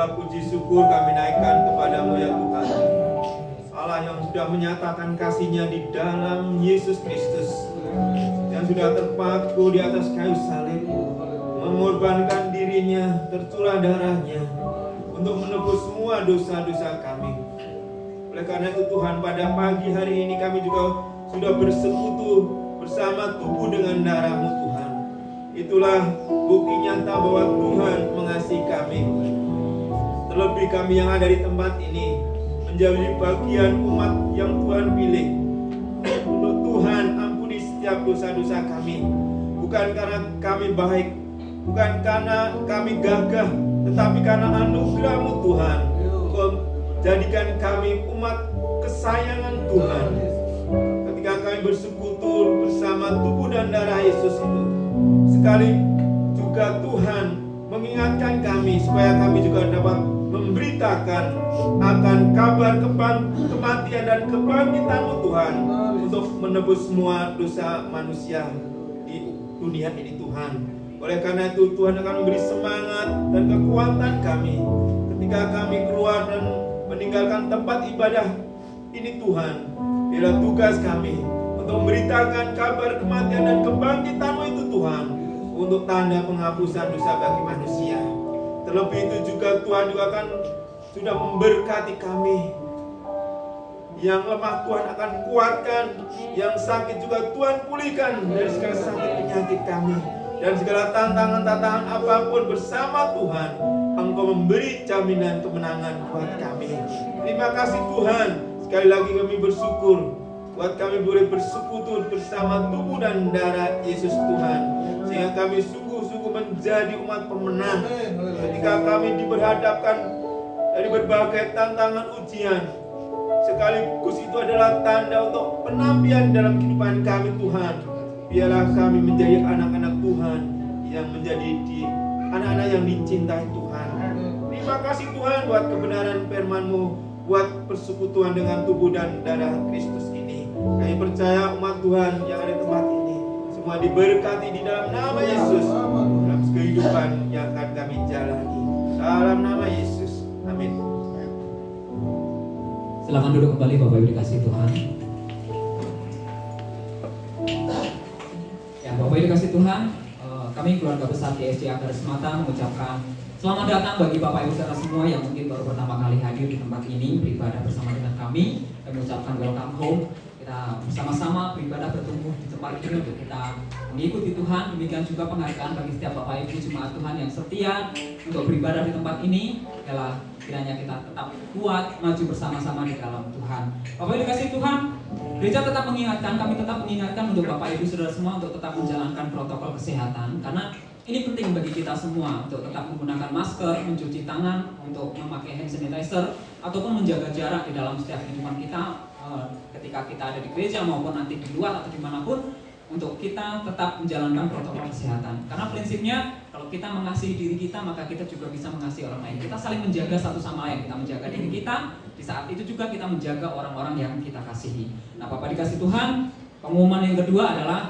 segala puji syukur kami naikkan kepadamu ya Tuhan, Allah yang sudah menyatakan kasih-Nya di dalam Yesus Kristus, yang sudah terpaku di atas kayu salib, mengorbankan dirinya, tercurah darahnya untuk menebus semua dosa-dosa kami. Oleh karena itu Tuhan, pada pagi hari ini kami juga sudah bersekutu bersama tubuh dengan darah-Mu Tuhan. Itulah bukti nyata bahwa Tuhan mengasihi kami. Terlebih kami yang ada di tempat ini menjadi bagian umat yang Tuhan pilih. Untuk Tuhan ampuni setiap dosa-dosa kami. Bukan karena kami baik, bukan karena kami gagah, tetapi karena anugerah-Mu Tuhan. Kau jadikan kami umat kesayangan Tuhan. Ketika kami bersekutu bersama tubuh dan darah Yesus itu, sekali juga Tuhan mengingatkan kami supaya kami juga dapat memberitakan akan kabar kematian dan kebangkitan-Mu Tuhan, untuk menebus semua dosa manusia di dunia ini Tuhan. Oleh karena itu Tuhan akan memberi semangat dan kekuatan kami ketika kami keluar dan meninggalkan tempat ibadah ini Tuhan. Inilah tugas kami untuk memberitakan kabar kematian dan kebangkitan-Mu itu Tuhan, untuk tanda penghapusan dosa bagi manusia. Terlebih itu juga Tuhan juga akan sudah memberkati kami. Yang lemah Tuhan akan kuatkan, yang sakit juga Tuhan pulihkan dari segala sakit penyakit kami. Dan segala tantangan-tantangan apapun bersama Tuhan, Engkau memberi jaminan kemenangan buat kami. Terima kasih Tuhan. Sekali lagi kami bersyukur buat kami boleh bersekutu bersama tubuh dan darah Yesus Tuhan, sehingga kami sungguh-sungguh menjadi umat pemenang ketika kami diberhadapkan dari berbagai tantangan ujian. Sekaligus itu adalah tanda untuk penampian dalam kehidupan kami Tuhan. Biarlah kami menjadi anak-anak Tuhan yang menjadi anak-anak yang dicintai Tuhan. Terima kasih Tuhan buat kebenaran firman-Mu, buat persekutuan dengan tubuh dan darah Kristus ini. Kami percaya umat Tuhan yang ada di tempat ini semua diberkati di dalam nama Yesus, dalam kehidupan yang akan kami jalani. Dalam nama Yesus, amin. Silakan duduk kembali Bapak Ibu dikasih Tuhan. Ya Bapak Ibu dikasih Tuhan, kami keluarga besar GSJ Agaris Mata mengucapkan selamat datang bagi Bapak Ibu saudara semua yang mungkin baru pertama kali hadir di tempat ini beribadah bersama dengan kami. Kami mengucapkan welcome home. Kita bersama-sama beribadah bertumbuh di tempat ini untuk kita mengikuti Tuhan. Demikian juga penghargaan bagi setiap Bapak Ibu jemaat Tuhan yang setia untuk beribadah di tempat ini. Ialah kiranya kita tetap kuat maju bersama-sama di dalam Tuhan. Bapak Ibu dikasih Tuhan, gereja tetap mengingatkan, kami tetap mengingatkan untuk Bapak Ibu saudara semua untuk tetap menjalankan protokol kesehatan, karena ini penting bagi kita semua untuk tetap menggunakan masker, mencuci tangan, untuk memakai hand sanitizer, ataupun menjaga jarak di dalam setiap kehidupan kita ketika kita ada di gereja maupun nanti di luar atau dimanapun, untuk kita tetap menjalankan protokol kesehatan. Karena prinsipnya kalau kita mengasihi diri kita, maka kita juga bisa mengasihi orang lain. Kita saling menjaga satu sama lain. Kita menjaga diri kita, di saat itu juga kita menjaga orang-orang yang kita kasihi. Nah Bapak dikasih Tuhan, pengumuman yang kedua adalah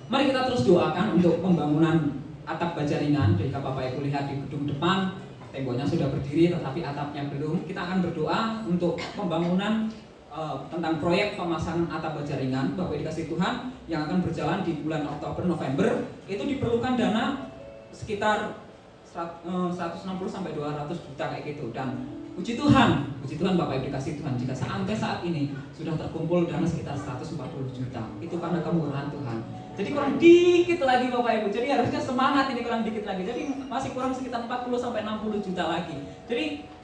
mari kita terus doakan untuk pembangunan atap baja ringan. Jika Bapak Ibu lihat di gedung depan, temboknya sudah berdiri tetapi atapnya belum. Kita akan berdoa untuk pembangunan tentang proyek pemasangan atap baja ringan Bapak dikasih Tuhan yang akan berjalan di bulan Oktober November. Itu diperlukan dana sekitar 160 sampai 200 juta kayak gitu. Dan puji Tuhan Bapak Ibu dikasih Tuhan, jika sampai saat ini sudah terkumpul dana sekitar 140 juta. Itu karena kemurahan Tuhan. Jadi kurang dikit lagi Bapak Ibu. Jadi harusnya semangat, ini kurang dikit lagi. Jadi masih kurang sekitar 40 sampai 60 juta lagi. Jadi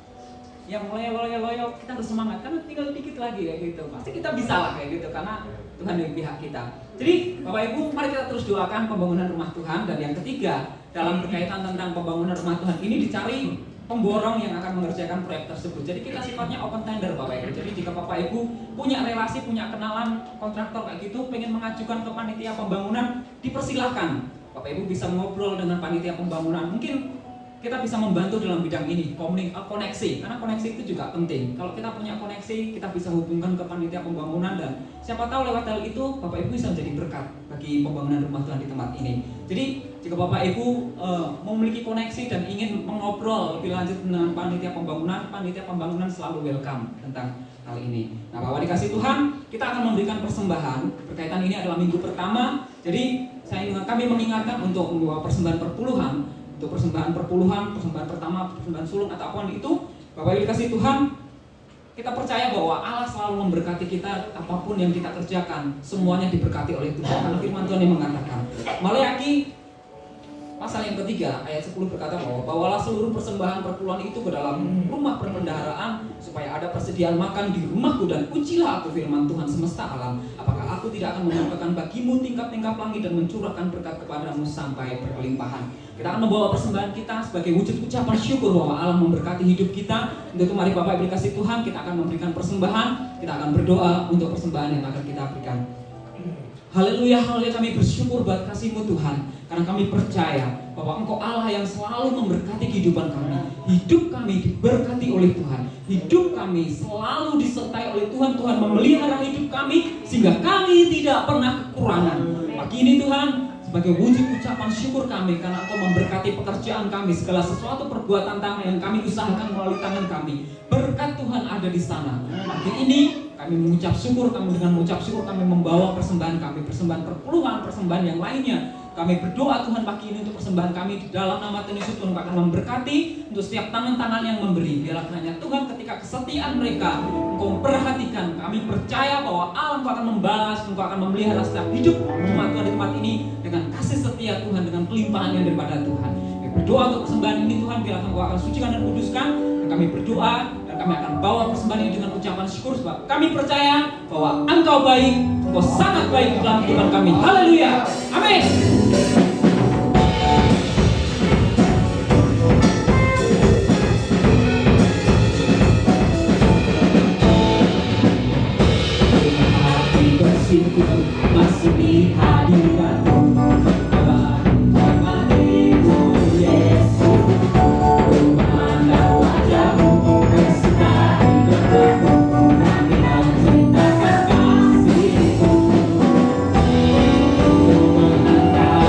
yang loyo kita harus semangat, karena tinggal dikit lagi kayak gitu. Pasti kita bisa lah kayak gitu, karena Tuhan di pihak kita. Jadi Bapak Ibu, mari kita terus doakan pembangunan rumah Tuhan. Dan yang ketiga, dalam berkaitan tentang pembangunan rumah Tuhan ini, dicari pemborong yang akan mengerjakan proyek tersebut. Jadi kita sifatnya open tender Bapak Ibu. Jadi jika Bapak Ibu punya relasi, punya kenalan kontraktor kayak gitu, pengen mengajukan ke panitia pembangunan, dipersilahkan. Bapak Ibu bisa ngobrol dengan panitia pembangunan. Mungkin kita bisa membantu dalam bidang ini, koneksi, karena koneksi itu juga penting. Kalau kita punya koneksi, kita bisa hubungkan ke panitia pembangunan, dan siapa tahu lewat hal itu Bapak Ibu bisa menjadi berkat bagi pembangunan rumah Tuhan di tempat ini. Jadi jika Bapak Ibu memiliki koneksi dan ingin mengobrol lebih lanjut dengan panitia pembangunan selalu welcome tentang hal ini. Nah, Bapak dikasih Tuhan, kita akan memberikan persembahan. Berkaitan ini adalah minggu pertama, jadi kami mengingatkan untuk membawa persembahan perpuluhan, untuk persembahan pertama, persembahan sulung atau apapun itu. Bapak Ibu dikasih Tuhan, kita percaya bahwa Allah selalu memberkati kita apapun yang kita kerjakan, semuanya diberkati oleh Tuhan. Karena firman Tuhan yang mengatakan, Maleakhi pasal yang ketiga ayat 10 berkata bahwa bawalah seluruh persembahan perpuluhan itu ke dalam rumah perbendaharaan supaya ada persediaan makan di rumahku, dan ujilah aku firman Tuhan semesta alam, apakah aku tidak akan membukakan bagimu tingkap-tingkap langit dan mencurahkan berkat kepadamu sampai berkelimpahan. Kita akan membawa persembahan kita sebagai wujud ucapan syukur bahwa Allah memberkati hidup kita. Untuk itu mari Bapak Ibu dikasih Tuhan, kita akan memberikan persembahan, kita akan berdoa untuk persembahan yang akan kita berikan. Haleluya, haleluya, kami bersyukur buat kasih-Mu Tuhan, karena kami percaya bahwa Engkau Allah yang selalu memberkati kehidupan kami. Hidup kami diberkati oleh Tuhan, hidup kami selalu disertai oleh Tuhan. Tuhan memelihara hidup kami sehingga kami tidak pernah kekurangan. Pagi ini Tuhan, sebagai wujud ucapan syukur kami karena Engkau memberkati pekerjaan kami, segala sesuatu perbuatan tangan yang kami usahakan melalui tangan kami, berkat Tuhan ada di sana. Pagi ini kami mengucap syukur, dengan mengucap syukur kami membawa persembahan kami, persembahan perpuluhan, persembahan yang lainnya. Kami berdoa Tuhan pagi ini untuk persembahan kami di dalam nama Tuhan Yesus. Tuhan akan memberkati untuk setiap tangan-tangan yang memberi. Biarlah kiranya Tuhan ketika kesetiaan mereka Engkau perhatikan. Kami percaya bahwa Allah Engkau akan membalas, Engkau akan memelihara setiap hidup umat Tuhan di tempat ini dengan kasih setia Tuhan, dengan kelimpahan yang daripada Tuhan. Kami berdoa untuk persembahan ini Tuhan, biarlah Engkau akan sucikan dan kuduskan. Dan kami berdoa dan kami akan bawa persembahan ini dengan ucapan syukur, sebab kami percaya bahwa Engkau baik, Engkau sangat baik dalam kehidupan kami. Haleluya, amin. Masih di hadirat-Mu, menikmati-Mu Yesus, memandang wajah-Mu, berserta hidupku, kami menceritakan kasih-Mu, menangkap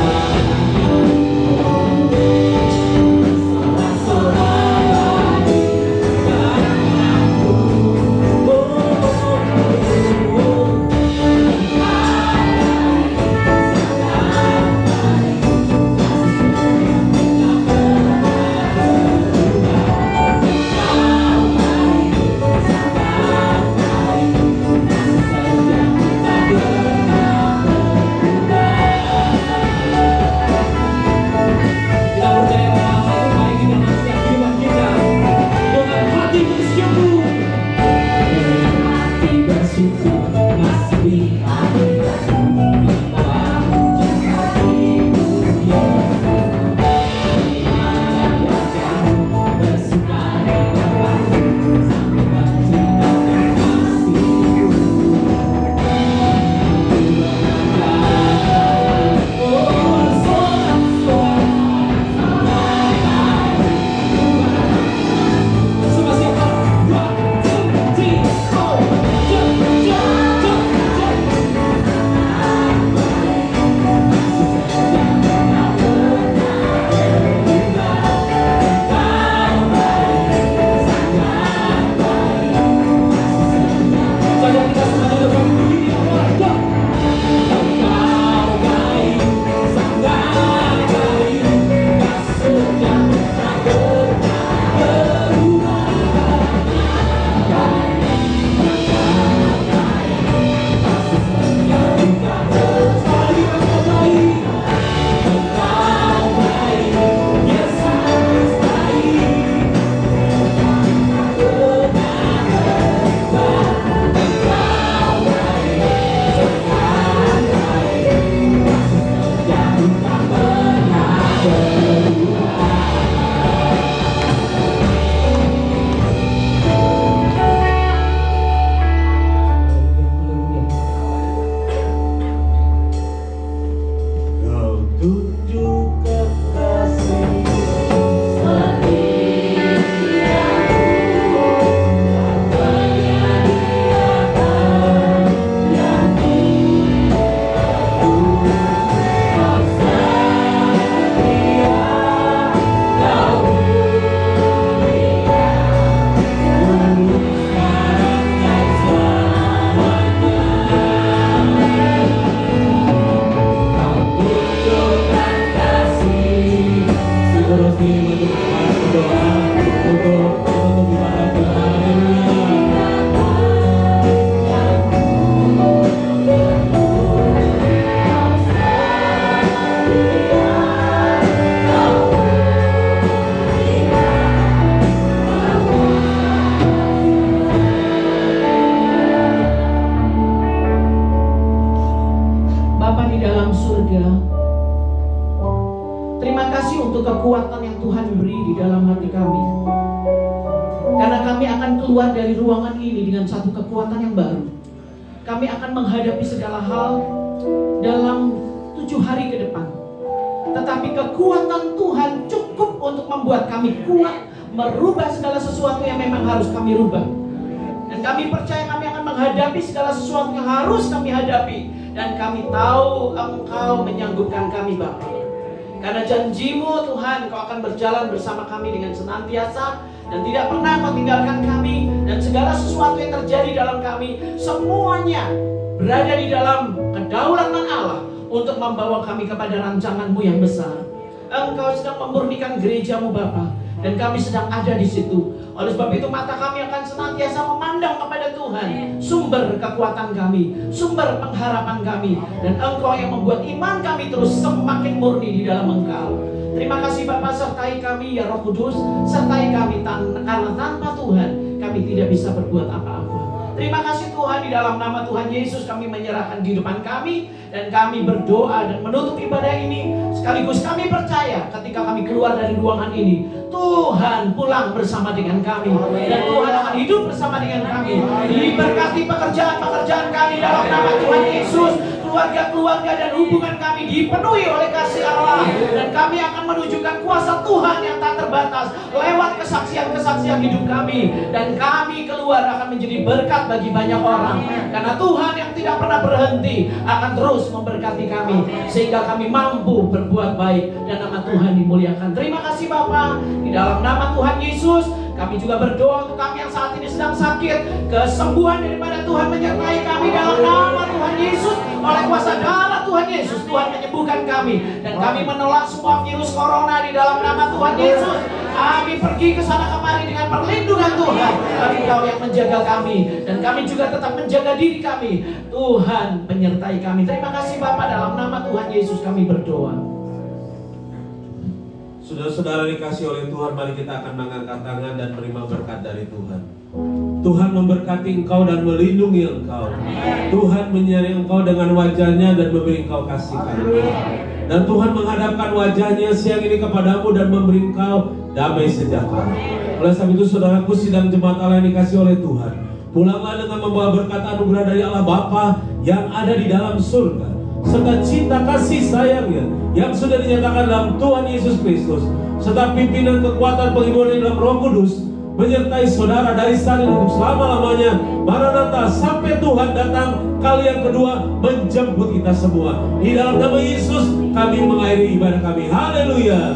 untuk ibadah kita. Bapa di dalam surga, terima kasih untuk kekuatan yang Tuhan beri di dalam hati kami. Karena kami akan keluar dari ruangan ini dengan satu kekuatan yang baru. Kami akan menghadapi segala hal dalam 7 hari ke depan. Tetapi kekuatan Tuhan cukup untuk membuat kami kuat, merubah segala sesuatu yang memang harus kami rubah. Dan kami percaya kami akan menghadapi segala sesuatu yang harus kami hadapi. Dan kami tahu Engkau menyanggupkan kami, Bapa. Karena janji-Mu Tuhan, Kau akan berjalan bersama kami dengan senantiasa dan tidak pernah Kau tinggalkan kami. Dan segala sesuatu yang terjadi dalam kami, semuanya berada di dalam kedaulatan Allah untuk membawa kami kepada rancangan-Mu yang besar. Engkau sedang memurnikan gereja-Mu, Bapa, dan kami sedang ada di situ. Oleh sebab itu mata kami akan senantiasa memandang kepada Tuhan, sumber kekuatan kami, sumber pengharapan kami. Dan Engkau yang membuat iman kami terus semakin murni di dalam Engkau. Terima kasih Bapa, sertai kami ya Roh Kudus, sertai kami karena tanpa Tuhan kami tidak bisa berbuat apa-apa. Terima kasih Tuhan, di dalam nama Tuhan Yesus kami menyerahkan kehidupan kami. Dan kami berdoa dan menutup ibadah ini. Sekaligus kami percaya ketika kami keluar dari ruangan ini, Tuhan pulang bersama dengan kami. Dan Tuhan akan hidup bersama dengan kami. Diberkati pekerjaan-pekerjaan kami dalam nama Tuhan Yesus. Keluarga-keluarga dan hubungan kami dipenuhi oleh kasih Allah. Dan kami akan menunjukkan kuasa Tuhan yang tak terbatas lewat kesaksian-kesaksian hidup kami. Dan kami keluar akan menjadi berkat bagi banyak orang. Karena Tuhan yang tidak pernah berhenti akan terus memberkati kami. Sehingga kami mampu berbuat baik dan nama Tuhan dimuliakan. Terima kasih Bapa. Di dalam nama Tuhan Yesus kami juga berdoa untuk kami yang saat ini sedang sakit. Kesembuhan daripada Tuhan menyertai kami dalam nama Tuhan Yesus. Oleh kuasa darah Tuhan Yesus, Tuhan menyembuhkan kami. Dan kami menolak semua virus corona di dalam nama Tuhan Yesus. Kami pergi ke sana kemari dengan perlindungan Tuhan. Engkau yang menjaga kami. Dan kami juga tetap menjaga diri kami. Tuhan menyertai kami. Terima kasih Bapa, dalam nama Tuhan Yesus kami berdoa. Saudara-saudara dikasih oleh Tuhan, mari kita akan mengangkat tangan dan menerima berkat dari Tuhan. Tuhan memberkati engkau dan melindungi engkau. Tuhan menyeri engkau dengan wajahnya dan memberi engkau kasih karunia. Dan Tuhan menghadapkan wajahnya siang ini kepadamu dan memberi engkau damai sejahtera. Oleh sebab itu saudaraku, sidang jemaat Allah yang dikasih oleh Tuhan, pulanglah dengan membawa berkat anugerah dari Allah Bapa yang ada di dalam surga, serta cinta kasih sayangnya yang sudah dinyatakan dalam Tuhan Yesus Kristus, serta pimpinan kekuatan penghiburan dalam Roh Kudus menyertai saudara dari saat ini untuk selama-lamanya. Maranatha, sampai Tuhan datang kali yang kedua menjemput kita semua. Di dalam nama Yesus kami mengakhiri ibadah kami. Haleluya.